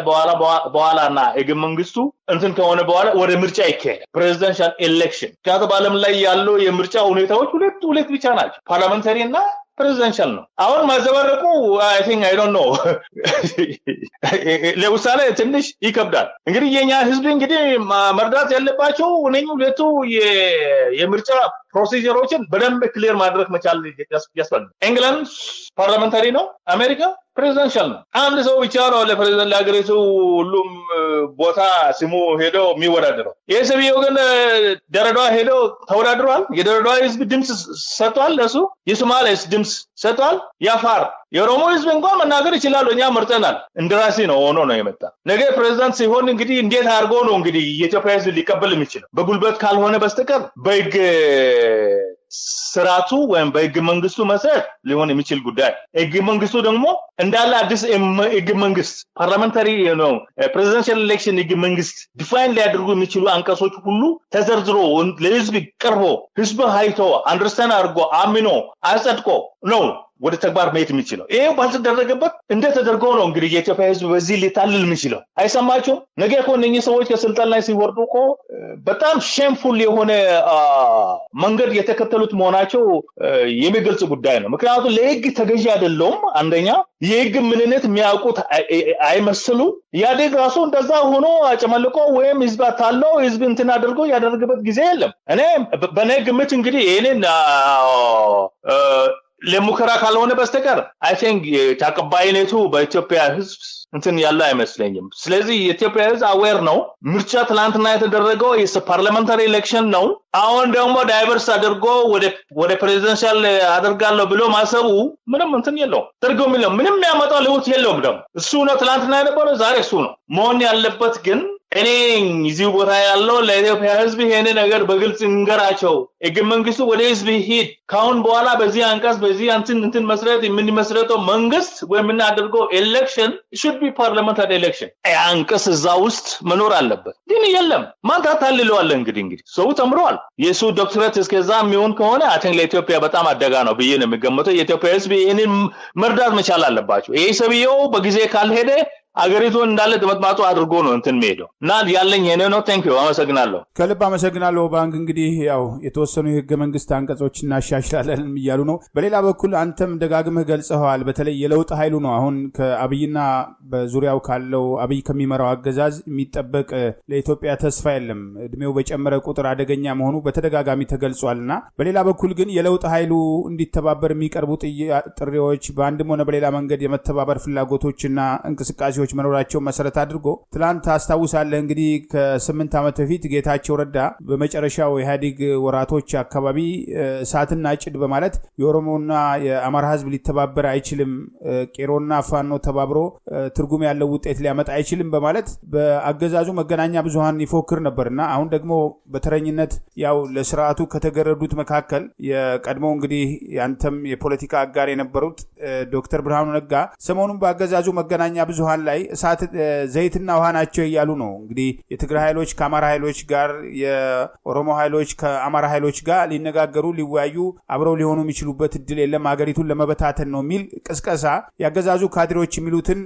በኋላና ህገ መንግስቱ እንትን ከሆነ በኋላ ወደ ምርጫ ይካሄዳል፣ ፕሬዚደንሻል ኤሌክሽን። ምክንያቱም በዓለም ላይ ያለው የምርጫ ሁኔታዎች ሁለት ብቻ ናቸው፣ ፓርላሜንታሪ እና ፕሬዚደንሻል ነው። አሁን ማዘባረቁ I don't know ለውሳኔ ትንሽ ይከብዳል። እንግዲህ የኛ ህዝብ መርዳት ያለባቸው ሁለቱ የምርጫ ፕሮሲጀሮችን በደንብ ክሊር ማድረግ መቻል ያስፈልጋል። እንግላንድ ፓርላሜንታሪ ነው፣ አሜሪካ ፕሬዚደንሻል ነው። አንድ ሰው ብቻ ነው ለፕሬዚደንት ለሀገሪቱ ሁሉም ቦታ ስሙ ሄዶ የሚወዳደረው። ይህ ሰውዬው ግን ደረዷ ሄዶ ተወዳድሯል። የደረዷ ህዝብ ድምፅ ሰጥቷል። ለሱ የሶማሌ ድምፅ ሰጥቷል። የአፋር የኦሮሞ ህዝብ እንኳን መናገር ይችላል። እኛ መርጠናል። እንደራሲ ነው ሆኖ ነው የመጣ። ነገ ፕሬዚዳንት ሲሆን እንግዲህ እንዴት አድርጎ ነው እንግዲህ የኢትዮጵያ ህዝብ ሊቀበል የሚችለው? በጉልበት ካልሆነ በስተቀር በህግ ስርዓቱ ወይም በህግ መንግስቱ መሰረት ሊሆን የሚችል ጉዳይ። ህግ መንግስቱ ደግሞ እንዳለ አዲስ ህግ መንግስት ፓርላሜንታሪ ነው ፕሬዚደንሻል ኤሌክሽን ህግ መንግስት ዲፋይን ሊያደርጉ የሚችሉ አንቀጾች ሁሉ ተዘርዝሮ ለህዝብ ቀርቦ ህዝብ አይቶ አንደርስታንድ አድርጎ አምኖ አጸድቆ ነው ወደ ተግባር መሄድ የሚችለው። ይሄው ባልተደረገበት እንዴት ተደርጎ ነው እንግዲህ የኢትዮጵያ ህዝብ በዚህ ሊታልል የሚችለው? አይሰማችሁም? ነገ እኮ እነኚህ ሰዎች ከስልጣን ላይ ሲወርዱ እኮ በጣም ሼምፉል የሆነ መንገድ የተከተሉት መሆናቸው የሚገልጽ ጉዳይ ነው። ምክንያቱም ለህግ ተገዢ አይደለም። አንደኛ የህግ ምንነት የሚያውቁት አይመስሉ። ያደግ ራሱ እንደዛ ሆኖ አጨመልቆ ወይም ህዝብ አታለው ህዝብ እንትን አድርጎ ያደረገበት ጊዜ የለም። እኔ በኔ ግምት እንግዲህ ይሄንን ለሙከራ ካልሆነ በስተቀር አይ ቲንክ ተቀባይነቱ በኢትዮጵያ ህዝብ እንትን ያለ አይመስለኝም። ስለዚህ የኢትዮጵያ ህዝብ አዌር ነው። ምርጫ ትላንትና የተደረገው ፓርላሜንታሪ ኤሌክሽን ነው። አሁን ደግሞ ዳይቨርስ አድርጎ ወደ ፕሬዚደንሻል አደርጋለሁ ብሎ ማሰቡ ምንም እንትን የለውም። ትርጉም የለውም። ምንም ያመጣው ለውጥ የለውም። ደግሞ እሱ ነው ትላንትና የነበረው፣ ዛሬ እሱ ነው መሆን ያለበት። ግን እኔ እዚህ ቦታ ያለው ለኢትዮጵያ ህዝብ ይሄን ነገር በግልጽ እንገራቸው። ህገ መንግስቱ ወደ ህዝብ ሂድ። ካሁን በኋላ በዚህ አንቀጽ በዚህ እንትን መስረት የምንመስረተው መንግስት ወይም እናደርገው ኤሌክሽን should be parliamentary election አንቀጽ እዛ ውስጥ መኖር አለበት። ግን የለም። ማን ታታልለዋል? እንግዲህ ሰው ተምሯል። የሱ ዶክተሬት እስከዛ የሚሆን ከሆነ አተን ለኢትዮጵያ በጣም አደጋ ነው ብዬ ነው የሚገመተው። የኢትዮጵያ ህዝብ ይሄንን መርዳት መቻል አለባቸው። ይሄ ሰውየው በጊዜ ካልሄደ አገሪቱን እንዳለ ተመጥማጡ አድርጎ ነው እንትን የሚሄደው። እና ያለኝ የኔ ነው። ቴንክ ዩ አመሰግናለሁ። ከልብ አመሰግናለሁ። ባንክ እንግዲህ ያው የተወሰኑ የህገ መንግስት አንቀጾች እናሻሽላለን እያሉ ነው። በሌላ በኩል አንተም ደጋግመህ ገልጸዋል። በተለይ የለውጥ ኃይሉ ነው አሁን ከአብይና በዙሪያው ካለው አብይ ከሚመራው አገዛዝ የሚጠበቅ ለኢትዮጵያ ተስፋ የለም። እድሜው በጨመረ ቁጥር አደገኛ መሆኑ በተደጋጋሚ ተገልጿልና በሌላ በኩል ግን የለውጥ ኃይሉ እንዲተባበር የሚቀርቡ ጥሪዎች በአንድም ሆነ በሌላ መንገድ የመተባበር ፍላጎቶችና እንቅስቃሴዎች መኖራቸው መሰረት አድርጎ ትላንት አስታውሳለህ እንግዲህ ከ8 ዓመት በፊት ጌታቸው ረዳ በመጨረሻው ኢህአዴግ ወራቶች አካባቢ እሳትና ጭድ በማለት የኦሮሞና የአማራ ህዝብ ሊተባበር አይችልም፣ ቄሮና ፋኖ ተባብሮ ትርጉም ያለው ውጤት ሊያመጣ አይችልም በማለት በአገዛዙ መገናኛ ብዙሃን ይፎክር ነበርና አሁን ደግሞ በተረኝነት ያው ለስርዓቱ ከተገረዱት መካከል የቀድሞ እንግዲህ ያንተም የፖለቲካ አጋር የነበሩት ዶክተር ብርሃኑ ነጋ ሰሞኑን በአገዛዙ መገናኛ ብዙሃን ላይ እሳት ዘይትና ውሃ ናቸው እያሉ ነው። እንግዲህ የትግራይ ኃይሎች ከአማራ ኃይሎች ጋር፣ የኦሮሞ ኃይሎች ከአማራ ኃይሎች ጋር ሊነጋገሩ ሊወያዩ አብረው ሊሆኑ የሚችሉበት እድል የለም፣ ሀገሪቱን ለመበታተን ነው የሚል ቅስቀሳ ያገዛዙ ካድሬዎች የሚሉትን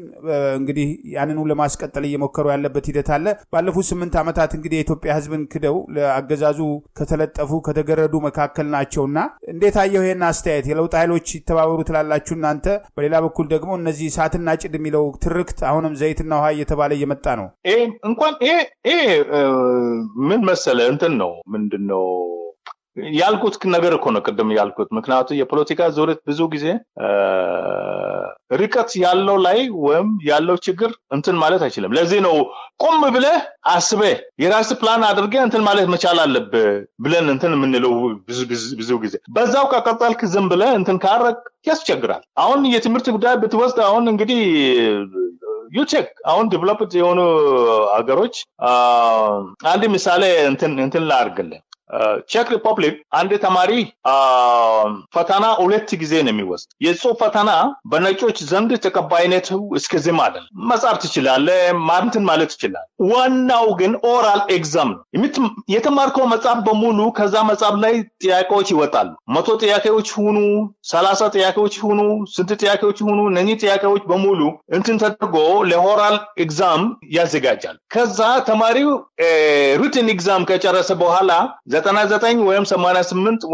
እንግዲህ ያንኑ ለማስቀጠል እየሞከሩ ያለበት ሂደት አለ። ባለፉት 8 ዓመታት እንግዲህ የኢትዮጵያ ህዝብን ክደው ለአገዛዙ ከተለጠፉ ከተገረዱ መካከል ናቸውና እንዴት አየው ይሄን አስተያየት? የለውጥ ኃይሎች ይተባበሩ ትላላችሁ እናንተ፣ በሌላ በኩል ደግሞ እነዚህ እሳትና ጭድ የሚለው ትርክት አሁንም ዘይትና ውሃ እየተባለ እየመጣ ነው። እንኳን ምን መሰለ እንትን ነው ምንድነው ያልኩት ነገር እኮ ነው ቅድም ያልኩት። ምክንያቱም የፖለቲካ ዙረት ብዙ ጊዜ ርቀት ያለው ላይ ወይም ያለው ችግር እንትን ማለት አይችልም። ለዚህ ነው ቆም ብለህ አስበህ የራስ ፕላን አድርገህ እንትን ማለት መቻል አለብህ ብለን እንትን የምንለው ብዙ ጊዜ። በዛው ከቀጠልክ ዝም ብለህ እንትን ካረክ ያስቸግራል። አሁን የትምህርት ጉዳይ ብትወስድ አሁን እንግዲህ ዩቼክ አሁን ዴቨሎፕድ የሆኑ ሀገሮች አንድ ምሳሌ እንትን ላድርግልህ። ቼክ ሪፐብሊክ አንድ ተማሪ ፈተና 2 ጊዜ ነው የሚወስድ። የጽሁፍ ፈተና በነጮች ዘንድ ተቀባይነቱ እስከዚህ ማለት መጻፍ ትችላለህ፣ ማንተን ማለት ትችላለህ። ዋናው ግን ኦራል ኤግዛም ነው። የተማርከው መጽሐፍ በሙሉ ከዛ መጽሐፍ ላይ ጥያቄዎች ይወጣሉ። 100 ጥያቄዎች ሆኑ 30 ጥያቄዎች ሆኑ ስንት ጥያቄዎች ሆኑ እነኚህ ጥያቄዎች በሙሉ እንትን ተደርጎ ለኦራል ኤግዛም ያዘጋጃል። ከዛ ተማሪው ሪትን ኤግዛም ከጨረሰ በኋላ 99 ወይም 88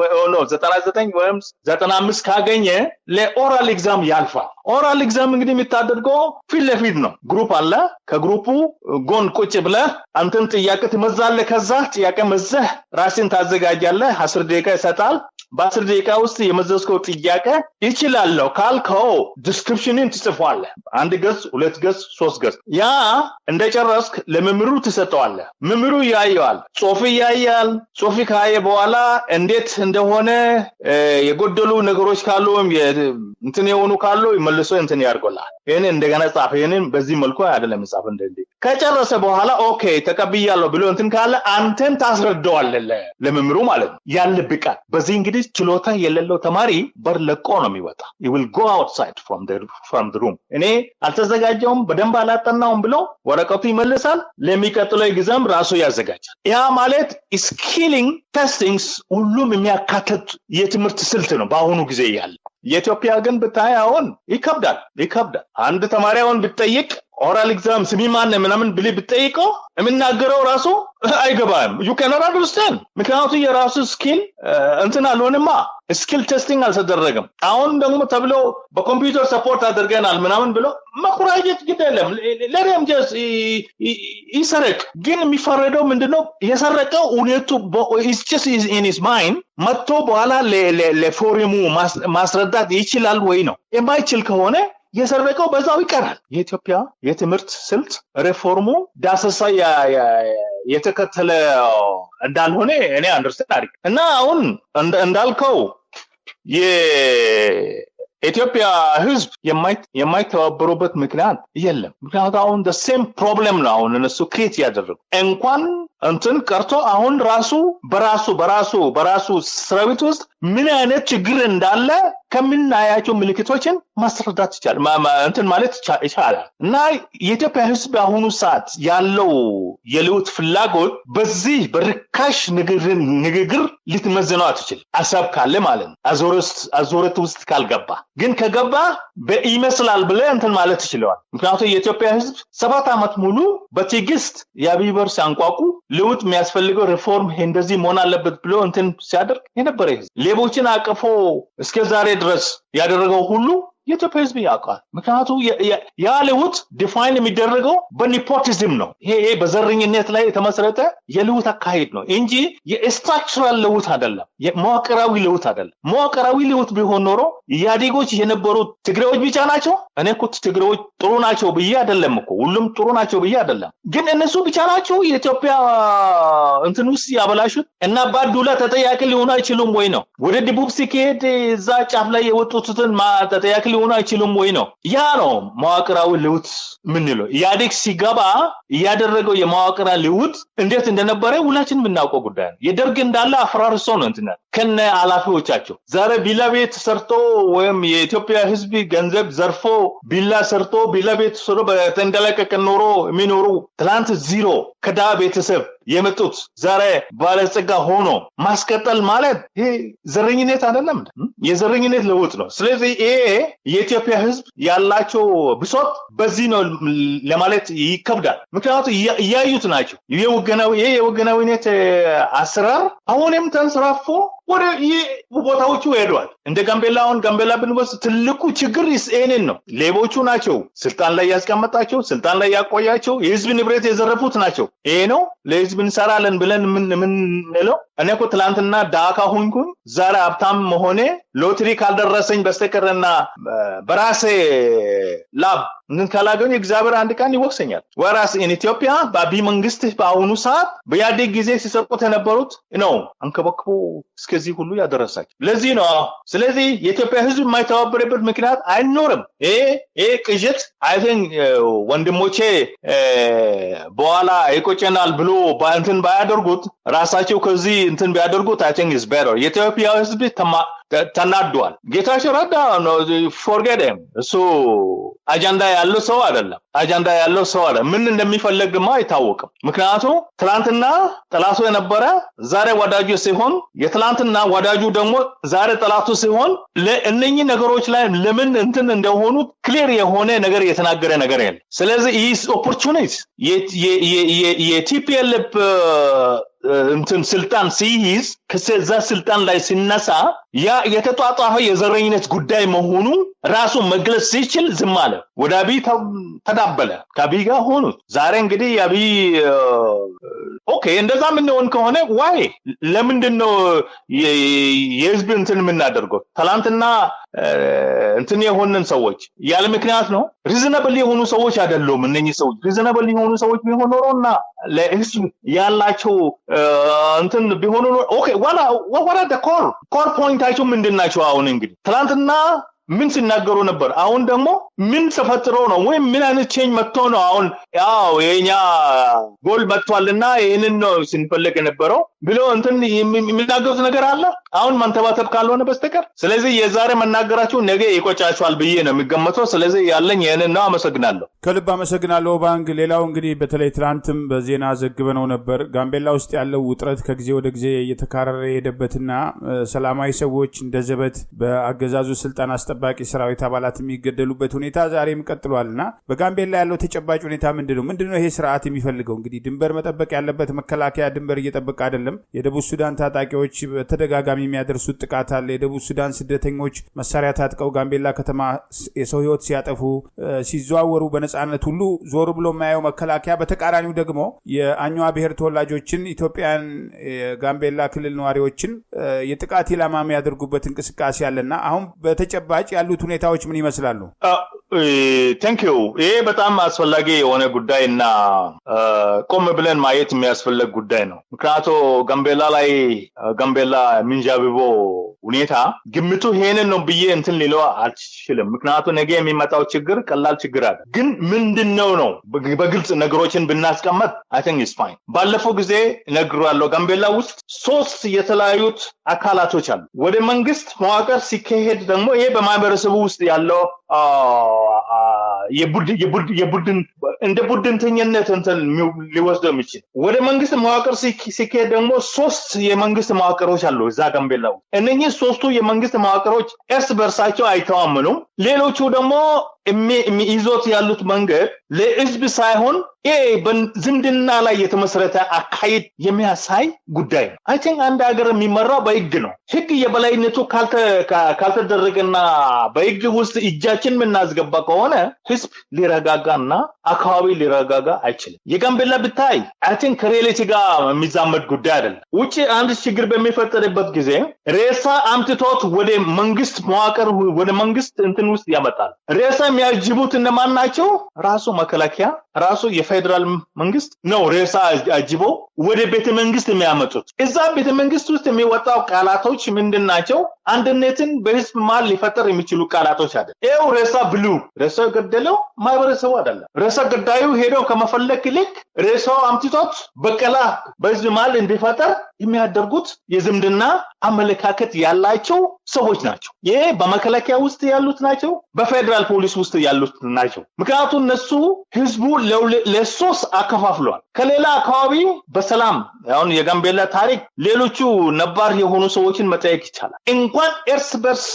99 ወይም 95 ካገኘ ለኦራል ኤግዛም ያልፋል። ኦራል ኤግዛም እንግዲህ የሚታደርገው ፊት ለፊት ነው። ግሩፕ አለ። ከግሩፑ ጎን ቁጭ ብለህ አንተን ጥያቄ ትመዛለህ። ከዛ ጥያቄ መዘህ ራስን ታዘጋጃለህ። 10 ደቂቃ ይሰጣል። በ10 ደቂቃ ውስጥ የመዘዝከው ጥያቄ ይችላልው ካልከው ዲስክሪፕሽንን ትጽፋለህ። 1 ገጽ 2 ገጽ 3 ገጽ። ያ እንደጨረስክ ለመምህሩ ትሰጠዋለህ። መምህሩ ያያል፣ ጽሁፍ ያያል። ጽሁፍ ካየ በኋላ እንዴት እንደሆነ የጎደሉ ነገሮች ካሉ እንትን የሆኑ ካሉ ይመልሶ እንትን ያርጎላል። ይሄን እንደገና ጻፍ። ይሄንን በዚህ መልኩ አይደለም ጻፍ እንደዚህ። ከጨረሰ በኋላ ኦኬ ተቀብያለሁ ብሎ እንትን ካለ አንተን ታስረዳዋለህ ለመምህሩ ማለት ነው። ያልብቃት በዚህ እንግዲህ ችሎታ የሌለው ተማሪ በር ለቆ ነው የሚወጣ። he will go outside from the room። እኔ አልተዘጋጀውም በደንብ አላጠናውም ብሎ ወረቀቱ ይመልሳል። ለሚቀጥለው ግዛም ራሱ ያዘጋጃል። ያ ማለት ስኪሊንግ ቴስቲንግስ ሁሉም የሚያካትት የትምህርት ስልት ነው በአሁኑ ጊዜ ያለ። የኢትዮጵያ ግን ብታይ አሁን ይከብዳል። አንድ ተማሪ አሁን ብትጠይቅ ኦራል ኤግዛም ስሚማን ምናምን ብለህ ብትጠይቀው የሚናገረው ራሱ አይገባም። you cannot understand ምክንያቱም የራሱ ስኪል እንትን አልሆነማ። ስኪል ቴስቲንግ አልተደረገም። አሁን ደግሞ ተብሎ በኮምፒውተር ሰፖርት አድርገናል ምናምን ብሎ መኩራጀት ግዴለም ለለም ጀስ ይሰረቅ። ግን የሚፈረደው ምንድነው? የሰረቀው እውነቱ is just in his mind መጥቶ በኋላ ለፎርሙ ማስረዳት ይችላል ወይ ነው። የማይችል ከሆነ የሰረቀው በዛው ይቀራል። የኢትዮጵያ የትምህርት ስልት ሪፎርሙ ዳሰሳ የተከተለ እንዳልሆነ እኔ አንደርስታንድ አድርግ እና አሁን እንዳልከው የኢትዮጵያ ህዝብ የማይተባበሩበት ምክንያት የለም። ምክንያቱም አሁን the same problem ነው አሁን እነሱ ክሬት ያደረጉ እንኳን እንትን ቀርቶ አሁን በራሱ ሰራዊት ውስጥ ምን አይነት ችግር እንዳለ ከምናያቸው ምልክቶችን ማስረዳት ይቻላል። እንትን ማለት ይቻላል። እና የኢትዮጵያ ህዝብ አሁኑ ሰዓት ያለው የለውጥ ፍላጎት በዚህ በርካሽ ንግግር ልትመዝነው አትችል። አሳብ ካለ ማለት ነው። አዙረት ውስጥ ካልገባ ግን ከገባ በይመስላል ብለህ እንትን ማለት ይችላል። ምክንያቱም የኢትዮጵያ ህዝብ 7 ዓመት ሙሉ በትዕግስት ያቢበር ሲያንቋቁ ለውጥ የሚያስፈልገው ሪፎርም እንደዚህ መሆን አለበት ብሎ እንትን ሲያደርግ የነበረ ህዝብ ሌቦችን አቅፎ እስከ ዛሬ ድረስ ያደረገው ሁሉ የኢትዮጵያ ህዝብ ያውቃል። ምክንያቱም ያ ለውጥ ዲፋይን የሚደረገው በኒፖቲዝም ነው። ይሄ በዘረኝነት ላይ የተመሰረተ የለውጥ አካሄድ ነው እንጂ የስትራክቸራል ለውጥ አይደለም። የመዋቅራዊ ለውጥ አይደለም። መዋቅራዊ ለውጥ ቢሆን ኖሮ ኢህአዴጎች የነበሩት ትግሬዎች ብቻ ናቸው። እኔ እኮ ትግሬዎች ጥሩ ናቸው ብዬ አይደለም እኮ ሁሉም ጥሩ ናቸው ብዬ አይደለም። ግን እነሱ ብቻ ናቸው የኢትዮጵያ እንትን ውስጥ ያበላሹት እና ባዱላ ተጠያቂ ሊሆኑ አይችሉም ወይ ነው? ወደ ደቡብ ሲሄድ እዛ ጫፍ ላይ የወጡትን ተጠያቂ ሊሆኑ አይችሉም ወይ ነው? ያ ነው መዋቅራዊ ለውጥ ምንለው። ኢህአዴግ ሲገባ ያደረገው የመዋቅራዊ ለውጥ እንዴት እንደነበረ ሁላችንም የምናውቀው ጉዳይ ነው። የደርግ እንዳለ አፈራርሶ ነው እንትና ከነ ኃላፊዎቻቸው ዛሬ ቢላ ቤት ሰርቶ ወይም የኢትዮጵያ ህዝብ ገንዘብ ዘርፎ ቢላ ሰርቶ ቢላ ቤት ሰርቶ በተንደለቀቀ ኖሮ የሚኖሩ ትላንት ዜሮ ከዳ ቤተሰብ የመጡት ዛሬ ባለጸጋ ሆኖ ማስቀጠል ማለት ይሄ ዘረኝነት አይደለም፣ የዘረኝነት ለውጥ ነው። ስለዚህ ይሄ የኢትዮጵያ ህዝብ ያላቸው ብሶት በዚህ ነው ለማለት ይከብዳል። ምክንያቱም እያዩት ናቸው። የወገናዊነት አሰራር አሁንም ተንሰራፎ ወደ ቦታዎቹ ሄዷል። እንደ ጋምቤላ ብንወስድ ትልቁ ችግር ይሄንን ነው። ሌቦቹ ናቸው ስልጣን ላይ ያስቀመጣቸው፣ ስልጣን ላይ ያቆያቸው፣ የህዝብ ንብረት የዘረፉት ናቸው። ይሄ ነው ለህዝብ እንሰራለን ብለን ምን ነው? እኔ እኮ ትላንትና ዳካ ሆንኩኝ ዛሬ ሀብታም መሆኔ ሎተሪ ካልደረሰኝ በስተቀርና በራሴ ላብ ምን ካላገኝ እግዚአብሔር አንድ ቀን ይወቅሰኛል። ወራስ ኢትዮጵያ በአቢ መንግስት በአሁኑ ሰዓት በኢህአዴግ ጊዜ ሲሰርቁት የነበሩት ነው አንከበክቦ እስከዚህ ሁሉ ያደረሳቸው። ለዚህ ነው። ስለዚህ የኢትዮጵያ ህዝብ የማይተባበርበት ምክንያት አይኖርም። ይሄ ቅዠት አይ ቲንክ ወንድሞቼ በኋላ ይቆጨናል ብሎ እንትን ባያደርጉት ራሳቸው ከዚህ እንትን ቢያደርጉት አይ ቲንክ ኢዝ ቤተር። የኢትዮጵያ ህዝብ ተናዷል። ጌታቸው ረዳ ነው ፎርጌት ሂም። እሱ አጀንዳ ያለው ሰው አይደለም። አጀንዳ ያለው ሰው አለ ምን እንደሚፈልግማ አይታወቅም ምክንያቱም ትላንትና ጠላቱ የነበረ ዛሬ ወዳጁ ሲሆን የትላንትና ወዳጁ ደግሞ ዛሬ ጠላቱ ሲሆን ለእነኚህ ነገሮች ላይ ለምን እንትን እንደሆኑ ክሊር የሆነ ነገር የተናገረ ነገር የለም ስለዚህ is opportunity የቲፒኤልኤፍ እንትን ስልጣን ሲይዝ ከዛ ስልጣን ላይ ሲነሳ ያ የተጧጧፈ የዘረኝነት ጉዳይ መሆኑ ራሱ መግለጽ ሲችል ዝም አለ ወደ አብይ ተዳበለ ከአብይ ጋር ሆኑ ዛሬ እንግዲህ አብይ ኦኬ እንደዛ ምን ሆነ ከሆነ ዋይ ለምንድነው የህዝብ እንትን የምናደርገው ትላንትና እንትን የሆነን ሰዎች ያለ ምክንያት ነው ሪዝነብል የሆኑ ሰዎች አይደሉም እነኚህ ሰዎች ሪዝነብል የሆኑ ሰዎች ቢሆኑ ኖሮና ለህዝብ ያላቸው እንትን ቢሆኑ ኦኬ ዋላ ኮር ፖይንታቸው ምንድናቸው አሁን እንግዲህ ትላንትና ምን ሲናገሩ ነበር አሁን ደግሞ ምን ተፈጥሮ ነው ወይ ምን አይነት ቼንጅ መጥቶ ነው አሁን ያው የኛ ጎል መጥቷልና ይሄንን ነው ስንፈልግ የነበረው ብሎ እንትን የሚናገሩት ነገር አለ አሁን ማንተባተብ ካልሆነ በስተቀር ስለዚህ የዛሬ መናገራቸው ነገ ይቆጫቸዋል ብዬ ነው የሚገመተው ስለዚህ ያለኝ ይሄንን ነው አመሰግናለሁ ከልብ አመሰግናለሁ ባንክ ሌላው እንግዲህ በተለይ ትላንትም በዜና ዘግበነው ነበር ጋምቤላ ውስጥ ያለው ውጥረት ከጊዜ ወደ ጊዜ እየተካረረ የሄደበትና ሰላማዊ ሰዎች እንደዘበት በአገዛዙ ስልጣን አስጠባቂ ሰራዊት አባላት የሚገደሉበት ሁኔታ ዛሬም ቀጥሏልና በጋምቤላ ያለው ተጨባጭ ሁኔታ ምንድነው ይሄ ስርዓት የሚፈልገው እንግዲህ ድንበር መጠበቅ ያለበት መከላከያ ድንበር እየጠበቀ አይደለም የደቡብ ሱዳን ታጣቂዎች በተደጋጋሚ የሚያደርሱት ጥቃት አለ የደቡብ ሱዳን ስደተኞች መሳሪያ ታጥቀው ጋምቤላ ከተማ የሰው ህይወት ሲያጠፉ ሲዘዋወሩ በነጻነት ሁሉ ዞር ብሎ የማያየው መከላከያ በተቃራኒው ደግሞ የአኝዋ ብሔር ተወላጆችን ኢትዮጵያን ጋምቤላ ክልል ነዋሪዎችን የጥቃት ኢላማ የሚያደርጉበት እንቅስቃሴ አለና አሁን በተጨባጭ ያሉት ሁኔታዎች ምን ይመስላሉ ቴንክ ዩ ይሄ በጣም አስፈላጊ የሆነ ጉዳይና ቆም ብለን ማየት የሚያስፈልግ ጉዳይ ነው ምክንያቱም ጋምቤላ ምንጃብቦ ሁኔታ ግምቱ ይሄንን ነው ብዬ እንትን ሊለው አልችልም ምክንያቱም ነገ የሚመጣው ችግር ቀላል ችግር አይደለም ግን ምንድነው ነው በግልጽ ነገሮችን ብናስቀምጥ I think it's fine ባለፈው ጊዜ ነግሯለሁ ጋምቤላ ውስጥ 3 የተለያዩት አካላቶች አሉ ወደ መንግስት መዋቅር ሲከሄድ ደግሞ ይሄ በማህበረሰቡ ውስጥ ያለው የቡድን እንደ ቡድንተኝነት እንትን ሊወስደው የሚችል ወደ መንግስት መዋቅር ሲከሄድ ደግሞ 3 የመንግስት መዋቅሮች አሉ እዛ ጋምቤላ ውስጥ እነኚህ 3ቱ የመንግስት መዋቅሮች እርስ በርሳቸው አይተማመኑም ሌሎቹ ደግሞ የሚይዞት ያሉት መንገድ ለህዝብ ሳይሆን በዝምድና ላይ የተመሰረተ አካሄድ የሚያሳይ ጉዳይ ነው I think አንድ ሀገር የሚመራው በህግ ነው ህግ የበላይነቱ ካልተደረገና በህግ ውስጥ እጃችን ምናስገባ ከሆነ ህዝብ ሊረጋጋና አካባቢ ሊረጋጋ አይችልም የጋምቤላ ብታይ I think ከሪያሊቲ ጋር የሚዛመድ ጉዳይ አይደለም ውጪ አንድ ችግር በሚፈጠርበት ጊዜ ሬሳ አምጥቶት ወደ መንግስት መዋቅር ወደ መንግስት እንትን ውስጥ ያመጣል ሬሳ የሚያጅቡት እነማን ናቸው ራሱ መከላከያ ራሱ የፌደራል መንግስት ነው ሬሳ አጅቦ ወደ ቤተ መንግስት የሚያመጡት እዛ ቤተ መንግስት ውስጥ የሚወጣው ቃላቶች ምንድናቸው አንድነትን በህዝብ ማል ሊፈጠር የሚችሉ ቃላቶች አይደል ኤው ሬሳ ብሉ ሬሳ ገደለው ማህበረሰቡ አይደለም ሬሳ ገዳዩ ሄዶ ከመፈለክ ይልቅ ሬሳው አምጥቶት በቀላ በህዝብ ማል እንዲፈጠር የሚያደርጉት የዝምድና አመለካከት ያላቸው ሰዎች ናቸው ይሄ በመከላከያ ውስጥ ያሉት ናቸው በፌደራል ፖሊስ ውስጥ ያሉት ናቸው ምክንያቱም እነሱ ህዝቡ ለሶስ አከፋፍሏል ከሌላ አካባቢ በሰላም አሁን የጋምቤላ ታሪክ ሌሎቹ ነባር የሆኑ ሰዎችን መጠየቅ ይቻላል እንኳን እርስ በርስ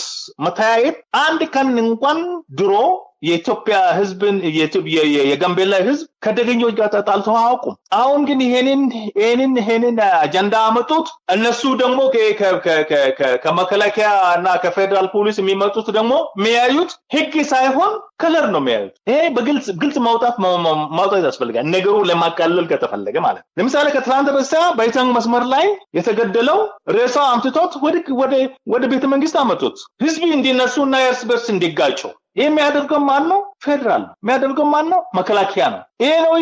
መተያየት አንድ ቀን እንኳን ድሮ የኢትዮጵያ ህዝብን የጋምቤላ ህዝብ ከደገኞች ጋር ተጣልተው አያውቁም አሁን ግን ይሄንን አጀንዳ አመጡት እነሱ ደግሞ ከመከላከያና ከፌደራል ፖሊስ የሚመጡት ደግሞ የሚያዩት ህግ ሳይሆን ከለር ነው የሚያዩት ይሄ በግልጽ ማውጣት ያስፈልጋል ነገሩ ለማቃለል ከተፈለገ ማለት ለምሳሌ ከትላንት በስቲያ በኢታንግ መስመር ላይ የተገደለው ሬሳ አምጥቶት ወደ ቤተ መንግስት አመጡት ህዝብ እንዲነሱና እርስ በርስ እንዲጋጩ የሚያደርገው ማን ነው ፌደራል የሚያደርገው ማን ነው መከላከያ ነው ይሄ ነው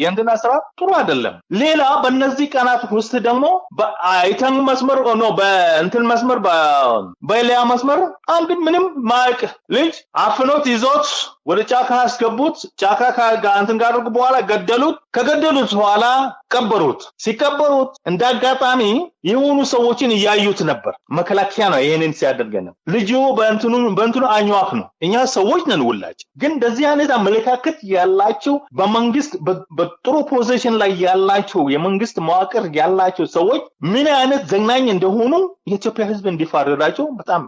የእንትና ስራ ጥሩ አይደለም ሌላ በእነዚህ ቀናት ውስጥ ደግሞ በአይተንግ መስመር ነው በእንትን መስመር በሌላ መስመር አንድ ምንም ማቅ ልጅ አፍኖት ይዞት ወደ ጫካ አስገቡት ጫካ ከአንተን ጋር በኋላ ከገደሉት በኋላ ቀበሩት ሲቀበሩት እንዳጋጣሚ የሆኑ ሰዎችን ያዩት ነበር መከላከያ ነው ይሄንን ሲያደርገን ልጁ በእንትኑ አኝዋ አኝዋክ ነው እኛ ሰዎች ነን ሁላችን ግን እንደዚህ አይነት አመለካከት ያላቸው በመንግስት በጥሩ ፖዚሽን ላይ ያላቸው የመንግስት መዋቅር ያላቸው ሰዎች ምን አይነት ዘግናኝ እንደሆኑ የኢትዮጵያ ህዝብ እንዲፋረዳቸው በጣም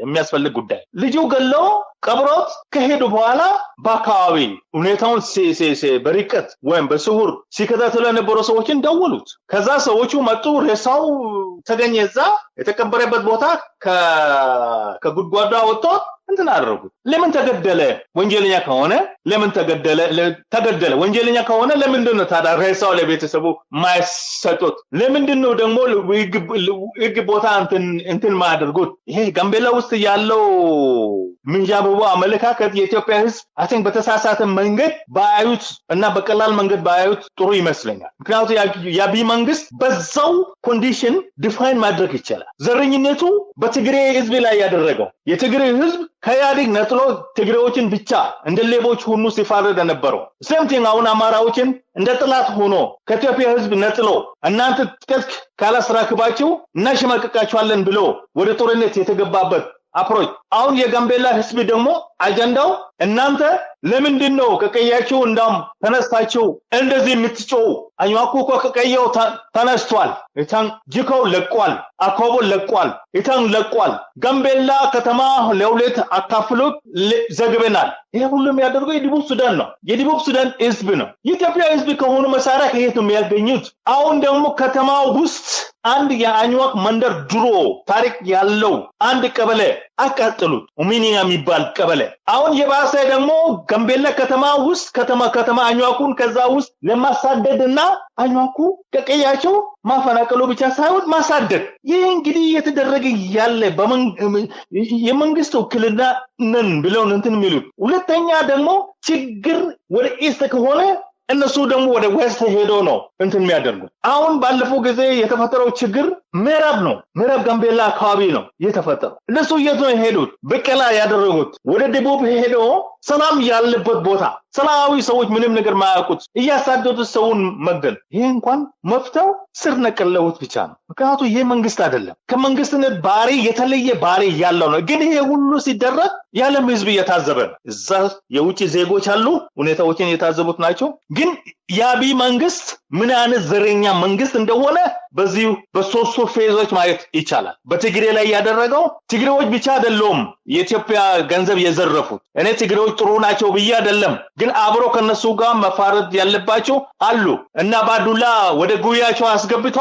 የሚያስፈልግ ጉዳይ ልጁ ገለው ቀብሮት ከሄዱ በኋላ በአካባቢ ሁኔታውን በርቀት ወይም በስውር ሲከታተሉ የነበሩ ሰዎችን ደወሉት ከዛ ሰዎቹ መጡ ሬሳው ተገኘዛ የተቀበረበት ቦታ ከጉድጓዱ ወጥቶ እንትን አደረጉት ለምን ተገደለ ወንጀለኛ ከሆነ ለምን ተገደለ ወንጀለኛ ከሆነ ለምንድን ነው ታዲያ ሬሳው ለቤተሰቡ ማይሰጡት ለምንድን ነው ደግሞ ህግ ቦታ እንትን ማድረጉት ይሄ ጋምቤላ ውስጥ ያለው ምንጃብቦ አመለካከት የኢትዮጵያ ህዝብ አሁን በተሳሳተ መንገድ ባያዩት እና በቀላል መንገድ ባያዩት ጥሩ ይመስለኛል ምክንያቱም ያቢ መንግስት በዛው ኮንዲሽን ዲፋይን ማድረግ ይችላል ዘረኝነቱ በትግሬ ህዝብ ላይ ያደረገው የትግሬ ህዝብ ከያዲግ ነጥሎ ትግሬዎችን ብቻ እንደ ሌቦች ሁሉ ሲፋረድ ነበር ሴምቲንግ አሁን አማራዎችን እንደ ጥላት ሆኖ ከኢትዮጵያ ህዝብ ነጥሎ እናንተ ትከክ ካላስራክባችሁ እናሽማቀቃችኋለን ብሎ ወደ ጦርነት የተገባበት አፕሮች አሁን የጋምቤላ ህዝብ ደግሞ አጀንዳው እናንተ ለምንድን ነው ከቀያችሁ እንዳም ተነስታችሁ እንደዚህ የምትጮው አኝዋኩ ከቀየው ተነስቷል እታን ጅኮው ለቋል አኮቦ ለቋል እታን ለቋል ጋምቤላ ከተማ ለሁለት አካፍሎት ዘግበናል ይሄ ሁሉም ያደርገው የደቡብ ሱዳን ነው የደቡብ ሱዳን ህዝብ ነው የኢትዮጵያ ህዝብ ከሆነ መሳሪያ ከየት ነው የሚያገኙት አሁን ደግሞ ከተማው ውስጥ አንድ የአኝዋክ መንደር ድሮ ታሪክ ያለው አንድ ቀበሌ አቃጥሉት ኡሚኒያ የሚባል ቀበሌ አሁን የባሰ ደግሞ ጋምቤላ ከተማ ውስጥ ከተማ አኝዋኩን ከዛ ውስጥ ለማሳደድና አኝዋኩ ከቀያቸው ማፈናቀሉ ብቻ ሳይሆን ማሳደድ ይሄ እንግዲህ የተደረገ ያለ የመንግስት ውክልና ነን ብለው እንትን የሚሉት ሁለተኛ ደግሞ ችግር ወደ ኢስት ከሆነ እነሱ ደግሞ ወደ ዌስት ሄዶ ነው እንትን የሚያደርጉት አሁን ባለፈው ጊዜ የተፈጠረው ችግር ምዕራብ ጋምቤላ አካባቢ ነው የተፈጠረው እነሱ የት ነው ሄዱት በቀላ ያደረጉት ወደ ደቡብ ሄዶ ሰላም ያለበት ቦታ ሰላማዊ ሰዎች ምንም ነገር ማያውቁት እያሳደዱት ሰውን መግደል ይሄ እንኳን መፍተው ስር ነቀለውት ብቻ ነው ምክንያቱም ይሄ መንግስት አይደለም ከመንግስትነት ባሪ የተለየ ባሪ ያለው ነው ግን ይሄ ሁሉ ሲደረግ ያለም ህዝብ እየታዘበ ነው እዛ የውጭ ዜጎች አሉ ሁኔታዎችን እየታዘቡት ናቸው ግን ያቢ መንግስት ምን አይነት ዘረኛ መንግስት እንደሆነ በዚህ በሶስቱ ፌዞች ማየት ይቻላል በትግሬ ላይ ያደረገው ትግሬዎች ብቻ አይደሉም የኢትዮጵያ ገንዘብ የዘረፉት እኔ ትግሬዎች ጥሩ ናቸው ብዬ አይደለም ግን አብሮ ከነሱ ጋር መፋረድ ያለባቸው አሉ እና ባዱላ ወደ ጉያቸው አስገብቶ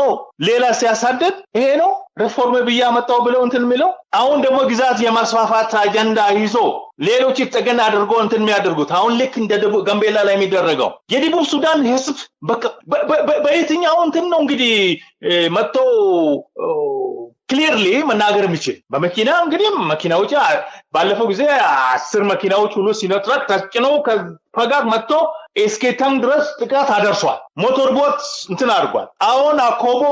ሌላ ሲያሳደድ ይሄ ነው ሪፎርም በያመጣው ብለው እንትን የሚለው አሁን ደግሞ ግዛት የማስፋፋት አጀንዳ ይዞ ሌሎች ተገና አድርጎ እንትን የሚያደርጉት አሁን ልክ እንደ ጋምቤላ ላይ የሚደረገው የደቡብ ሱዳን ህዝብ በየትኛው እንትን ነው እንግዲህ መጥቶ ክሊርሊ መናገር የሚችል በመኪና እንግዲህ መኪናዎች ባለፈው ጊዜ 10 መኪናዎች ሁሉ ሲነጥረቅ ተጭነው ከፈጋግ መጥቶ እስከታን ድረስ ጥቃት አደርሷል ሞተር ቦት እንትን አድርጓል አሁን አኮቦ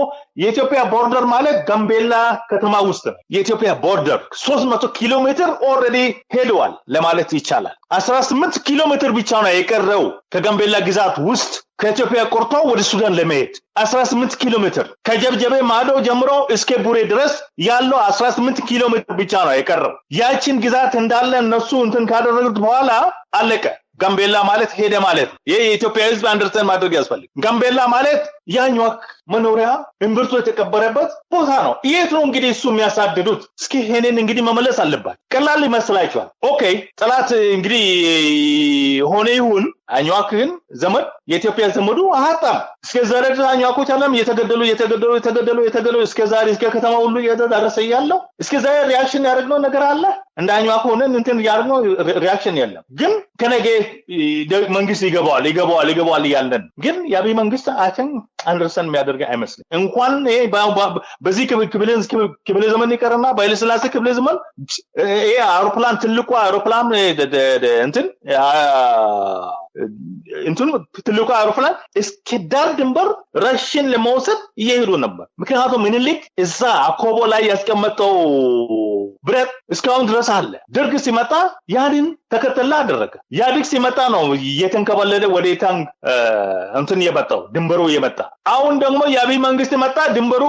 የኢትዮጵያ ቦርደር ማለት ጋምቤላ ከተማ ውስጥ ነው የኢትዮጵያ ቦርደር 300 ኪሎ ሜትር ኦሬዲ ሄደዋል ለማለት ይቻላል 18 ኪሎ ሜትር ብቻ ነው የቀረው ከጋምቤላ ግዛት ውስጥ ከኢትዮጵያ ቆርጦ ወደ ሱዳን ለመሄድ 18 ኪሎ ሜትር ከጀብጀቤ ማዶ ጀምሮ እስከ ቡሬ ድረስ ያለው 18 ኪሎ ሜትር ብቻ ነው የቀረው ያቺን ግዛት እንዳለ እነሱ እንትን ካደረጉት በኋላ አለቀ ጋምቤላ ማለት ሄደ ማለት ይሄ የኢትዮጵያ ህዝብ አንደርስታንድ ማድረግ ያስፈልግ ጋምቤላ ማለት ያኛክ መኖሪያ እንብርቱ የተቀበረበት ቦታ ነው የት ነው እንግዲህ እሱ የሚያሳድዱት እስኪ ሄኔን እንግዲህ መመለስ አለባት ቀላል ይመስላችኋል ኦኬ ጠላት እንግዲህ ሆነ ይሁን አኛክን ዘመድ የኢትዮጵያ ዘመዱ አጣም እስከ ዛሬ አኛኮች አለም የተገደሉ እስከ ዛሬ እስከ ከተማ ሁሉ እየተዳረሰ ያለው እስከ ዛሬ ሪአክሽን ያደረግነው ነገር አለ እንደ አኛኮ ሆነን እንትን ያደረግነው ሪአክሽን የለም ግን ከነገ መንግስት ይገባዋል ያለን ግን ያቢ መንግስት አቸን አንደርሰን የሚያደርግ አይመስልም እንኳን በዚህ ክብለ ዘመን ይቀርና በኃይለሥላሴ ክብለ ዘመን ይሄ አውሮፕላን ትልቁ አውሮፕላን እንትን ትልቁ አውሮፕላን እስከ ዳር ድንበር ረሽን ለመውሰድ እየሄዱ ነበር ምክንያቱም ምኒልክ እዛ አኮቦ ላይ ያስቀመጠው ብረት እስካሁን ድረስ አለ ደርግ ሲመጣ ያንን ተከተላ አደረገ ያድግ ሲመጣ ነው የተንከባለለ ወዴታን እንትን የመጣው ድንበሩ የመጣ አሁን ደግሞ ያቢ መንግስት መጣ ድንበሩ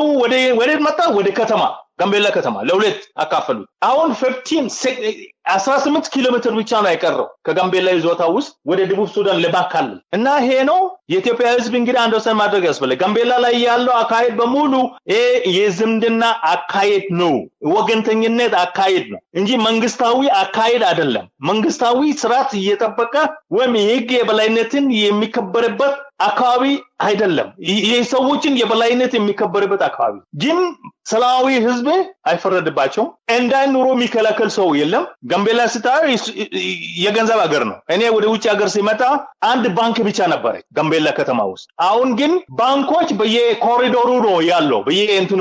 ወደ መጣ ወደ ከተማ ጋምቤላ ከተማ ለሁለት አካፈሉት አሁን 15 18 ኪሎ ሜትር ብቻ ነው የቀረው ከጋምቤላ ይዞታ ውስጥ ወደ ደቡብ ሱዳን ለማካለል እና ይሄ ነው የኢትዮጵያ ህዝብ እንግዲህ አንደርስታንድ ማድረግ ያስፈልጋል። ጋምቤላ ላይ ያለው አካሄድ በሙሉ የዝምድና አካሄድ ነው፣ ወገንተኝነት አካሄድ ነው እንጂ መንግስታዊ አካሄድ አይደለም። መንግስታዊ ስርዓት እየጠበቀ ወይም የህግ የበላይነትን የሚከበርበት አካባቢ አይደለም። የሰዎችን የበላይነት የሚከበርበት አካባቢ ግን ሰላማዊ ህዝብ አይፈረድባቸው እንዳይኖሩ የሚከለከል ሰው የለም። ጋምቤላ ስታይ የገንዘብ ሀገር ነው። እኔ ወደ ውጭ ሀገር ሲመጣ አንድ ባንክ ብቻ ነበር ጋምቤላ ከተማ ውስጥ። አሁን ግን ባንኮች በየኮሪዶሩ ነው ያለው፣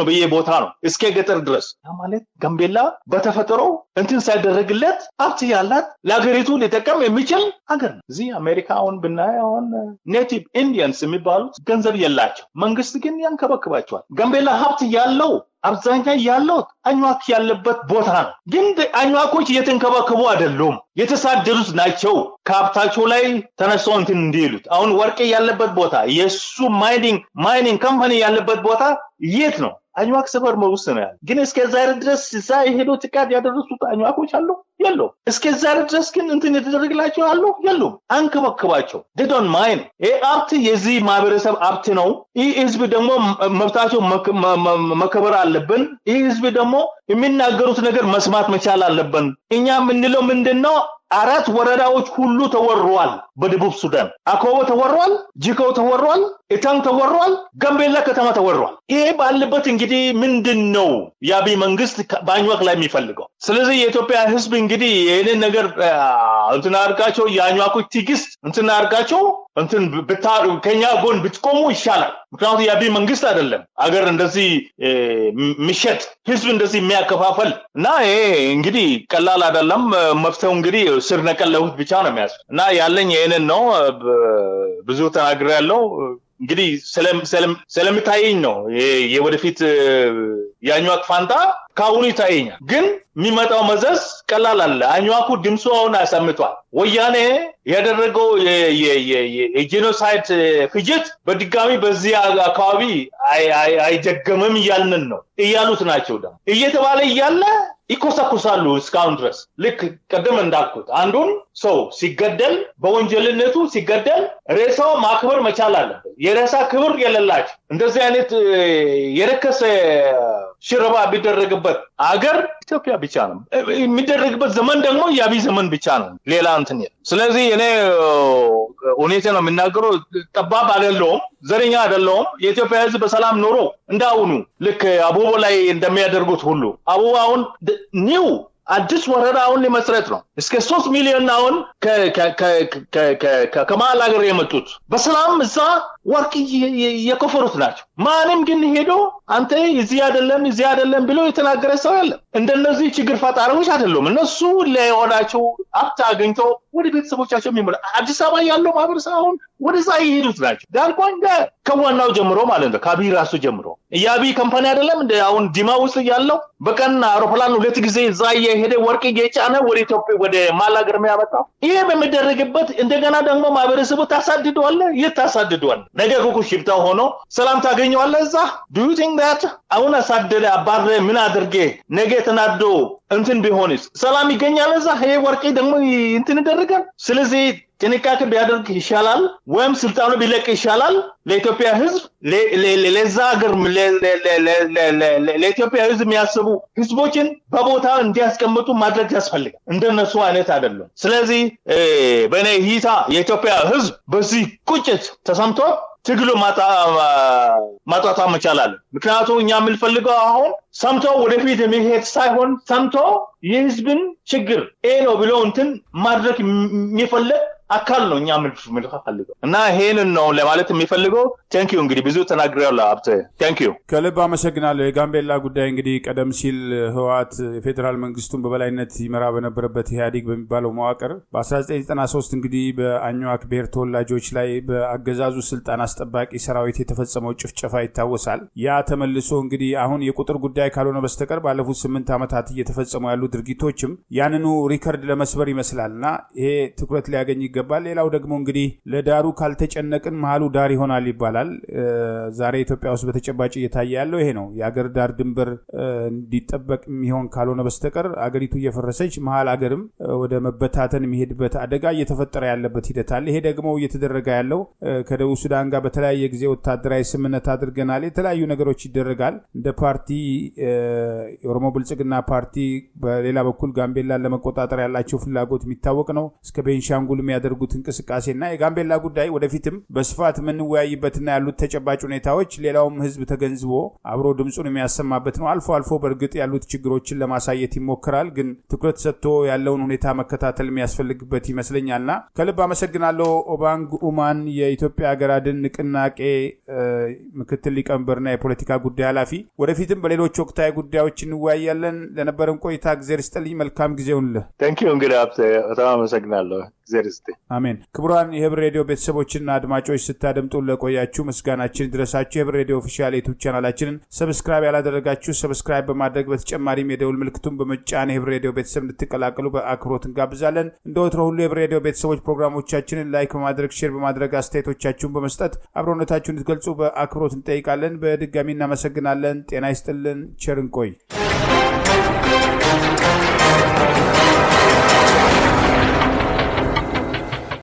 በየቦታ ነው እስከ ገጠር ድረስ። ማለት ጋምቤላ በተፈጥሮ እንትን ሳይደረግለት ሀብት ያላት ለሀገሪቱ ሊጠቀም የሚችል ሀገር ነው። እዚህ አሜሪካ አሁን ብናይ አሁን ኔቲቭ ኢንዲያንስ የሚባሉት ገንዘብ የላቸው፣ መንግስት ግን ያንከባክባቸዋል። ጋምቤላ ሀብት ያለው አብዛኛው ያለው አኝዋክ ያለበት ቦታ ነው። ግን አኝዋኮች እየተንከባከቡ አይደሉም፣ የተሳደሩት ናቸው። ከሀብታቸው ላይ ተነስተው እንትን እንዲሉት አሁን ወርቅ ያለበት ቦታ የሱ ማይኒንግ ካምፓኒ ያለበት ቦታ የት ነው? አኝዋክ ሰፈር ውስጥ ነው ያለው። ግን እስከዛ ድረስ እዛ የሄዶ ጥቃት ያደረሱት አኝዋኮች አሉ የለው? እስከዛ ድረስ ግን እንትን የተደረገላቸው አሉ የሉም? አንከባከባቸው። they don't mind። ሀብት የዚህ ማህበረሰብ ሀብት ነው። ይህ ህዝብ ደግሞ መብታቸው መከበር አለብን። ይህ ህዝብ ደግሞ የሚናገሩት ነገር መስማት መቻል አለብን። እኛ የምንለው ምንድነው? 4 ወረዳዎች ሁሉ ተወሯል። በደቡብ ሱዳን አኮቦ ተወሯል፣ ጂኮ ተወሯል፣ ኢታንግ ተወሯል፣ ጋምቤላ ከተማ ተወሯል። ይሄ ባለበት እንግዲህ ምንድነው የአብይ መንግስት በአኝዋክ ላይ የሚፈልገው? ስለዚህ የኢትዮጵያ ህዝብ እንግዲህ ይሄንን ነገር እንትን አድርጋቸው የአኝዋኮች ትዕግስት እንትን አድርጋቸው እንትን ከኛ ጎን ብትቆሙ ይሻላል። ምክንያቱም የአብይ መንግስት አይደለም አገር እንደዚህ ምሸት ህዝብ እንደዚህ የሚያከፋፈል እና ይሄ እንግዲህ ቀላል አይደለም። መፍተው እንግዲህ ስር ነቀል ለውጥ ብቻ ነው የሚያስፈልግ እና ያለኝ ይሄንን ነው። ብዙ ተናግሬያለሁ። እንግዲህ ስለምታየኝ ነው የወደፊት የአኝዋክ ፋንታ ካሁኑ ይታየኛል። ግን የሚመጣው መዘዝ ቀላል አለ። አኝዋኩ ድምፁ አሁን አሰምቷል። ወያኔ ያደረገው የጄኖሳይድ ፍጅት በድጋሚ በዚህ አካባቢ አይደገምም እያልን ነው እያሉት ናቸው። ደግሞ እየተባለ እያለ ይኮሰኩሳሉ እስካሁን ድረስ። ልክ ቀደም እንዳልኩት አንዱን ሰው ሲገደል በወንጀልነቱ ሲገደል ሬሳው ማክበር መቻል አለበት። የሬሳ ክብር የሌላቸው እንደዚህ አይነት የረከሰ ሽረባ ቢደረግበት አገር ኢትዮጵያ ብቻ ነው የሚደረግበት። ዘመን ደግሞ የአብይ ዘመን ብቻ ነው፣ ሌላ እንትን የለም። ስለዚህ እኔ እውነቴን ነው የምናገረው። ጠባብ አይደለሁም፣ ዘረኛ አይደለሁም። የኢትዮጵያ ህዝብ በሰላም ኖሮ እንዳሁኑ ልክ አቦቦ ላይ እንደሚያደርጉት ሁሉ አቦቦ አሁን ኒው አዲስ ወረዳ አሁን ሊመስረት ነው። እስከ 3 ሚሊዮን አሁን ከመሀል ሀገር የመጡት በሰላም እዛ ወርቅ የከፈሩት ናቸው። ማንም ግን ሄዶ አንተ እዚህ አይደለም ብሎ የተናገረ ሰው የለም። እንደነዚህ ችግር ፈጣሪዎች አይደሉም። እነሱ ለሆናቸው ሀብት አግኝተው ወደ ቤተሰቦቻቸው የሚመለ አዲስ አበባ ያለው ማህበረሰብ አሁን ወደዛ ይሄዱት ናቸው። ዳልኳን ከዋናው ጀምሮ ማለት ነው፣ ከአብይ ራሱ ጀምሮ የአብይ ካምፓኒ አይደለም እንደ አሁን ዲማ ውስጥ ያለው በቀን አውሮፕላን 2 ጊዜ እዛ የሄደ ወርቅ እየጫነ ወደ ኢትዮጵያ ወደ ማላገር የሚያመጣው። ይሄ በሚደረግበት እንደገና ደግሞ ማህበረሰቡ ታሳድደዋል። የታሳድደዋል ነገ እኮ ሽፍታ ሆኖ ሰላም ታገኘዋለህ እዛ። do you think that አሁን አሳደደ አባረ ምን አድርጌ ነገ ተናዶ እንትን ቢሆንስ ሰላም ይገኛል እዛ? ይሄ ወርቅ ደግሞ እንትን ይደረጋል። ስለዚህ ጥንቃቄ ቢያደርግ ይሻላል፣ ወይም ስልጣኑ ቢለቅ ይሻላል። ለኢትዮጵያ ህዝብ ለዛ ሀገር ለኢትዮጵያ ህዝብ የሚያስቡ ህዝቦችን በቦታ እንዲያስቀምጡ ማድረግ ያስፈልጋል። እንደነሱ አይነት አይደለም። ስለዚህ በእኔ እይታ የኢትዮጵያ ህዝብ በዚህ ቁጭት ተሰምቶ ትግሉ ማጣጣ መቻላል። ምክንያቱም እኛ የምንፈልገው አሁን ሰምቶ ወደፊት የሚሄድ ሳይሆን ሰምቶ የህዝብን ችግር ነው ብሎ እንትን ማድረግ የሚፈልግ አካል ነው። እኛ የምንፈልገው እና ይሄንን ነው ለማለት የሚፈልገው። ቴንክ ዩ። እንግዲህ ብዙ ተናግሬያለሁ ሀብቴ። ቴንክ ዩ። ከልብ አመሰግናለሁ። የጋምቤላ ጉዳይ እንግዲህ ቀደም ሲል ህወሓት የፌዴራል መንግስቱን በበላይነት ይመራ በነበረበት ኢህአዴግ በሚባለው መዋቅር በ1993 እንግዲህ በአኝዋክ ብሔር ተወላጆች ላይ በአገዛዙ ስልጣን አስጠባቂ ሰራዊት የተፈጸመው ጭፍጨፋ ይታወሳል። ያ ተመልሶ እንግዲህ አሁን የቁጥር ጉዳይ ካልሆነ በስተቀር ባለፉት 8 ዓመታት እየተፈጸሙ ያሉ ድርጊቶችም ያንኑ ሪከርድ ለመስበር ይመስላልና ይሄ ትኩረት ሊያገኝ ይገባል። ሌላው ደግሞ እንግዲህ ለዳሩ ካልተጨነቅን መሀሉ ዳር ይሆናል ይባላል። ዛሬ ኢትዮጵያ ውስጥ በተጨባጭ እየታየ ያለው ይሄ ነው። የአገር ዳር ድንበር እንዲጠበቅ የሚሆን ካልሆነ በስተቀር አገሪቱ እየፈረሰች መሀል አገርም ወደ መበታተን የሚሄድበት አደጋ እየተፈጠረ ያለበት ሂደት አለ። ይሄ ደግሞ እየተደረገ ያለው ከደቡብ ሱዳን ጋር በተለያየ ጊዜ ወታደራዊ ስምምነት አድርገናል። የተለያዩ ነገሮች ይደረጋል። እንደ ፓርቲ የኦሮሞ ብልጽግና ፓርቲ በሌላ በኩል ጋምቤላን ለመቆጣጠር ያላቸው ፍላጎት የሚታወቅ ነው። እስከ ቤንሻንጉል የሚያደርጉት እንቅስቃሴና የጋምቤላ ጉዳይ ወደፊትም በስፋት የምንወያይበትና ያሉት ተጨባጭ ሁኔታዎች ሌላውም ህዝብ ተገንዝቦ አብሮ ድምፁን የሚያሰማበት ነው። አልፎ አልፎ በእርግጥ ያሉት ችግሮችን ለማሳየት ይሞክራል። ግን ትኩረት ሰጥቶ ያለውን ሁኔታ መከታተል የሚያስፈልግበት ይመስለኛልና ከልብ አመሰግናለሁ። ኦባንግ ኡማን የኢትዮጵያ ሀገር አድን ንቅናቄ ምክትል ሊቀመንበርና የፖለቲካ ጉዳይ ኃላፊ። ወደፊትም በሌሎች ወቅታዊ ጉዳዮች እንወያያለን። ለነበረን ቆይታ እግዚአብሔር ይስጥልኝ። መልካም ጊዜ ይሁንልህ። ታንኪዩ እንግዲህ በጣም አመሰግናለሁ። እግዚአብሔር ይስጥልኝ። አሜን። ክቡራን የህብር ሬዲዮ ቤተሰቦችና አድማጮች ስታደምጡ ለቆያችሁ ምስጋናችን ይድረሳችሁ። የህብር ሬዲዮ ኦፊሻል ዩቲዩብ ቻናላችንን ሰብስክራይብ ያላደረጋችሁ ሰብስክራይብ በማድረግ በተጨማሪም የደውል ምልክቱን በመጫን የህብር ሬዲዮ ቤተሰብ እንድትቀላቀሉ በአክብሮት እንጋብዛለን። እንደ ወትሮ ሁሉ የህብር ሬዲዮ ቤተሰቦች ፕሮግራሞቻችንን ላይክ በማድረግ ሼር በማድረግ አስተያየቶቻችሁን በመስጠት አብሮነታችሁን እንድትገልጹ በአክብሮት እንጠይቃለን። በድጋሚ እናመሰግናለን። ጤና ይስጥልን። ቸር እንቆይ።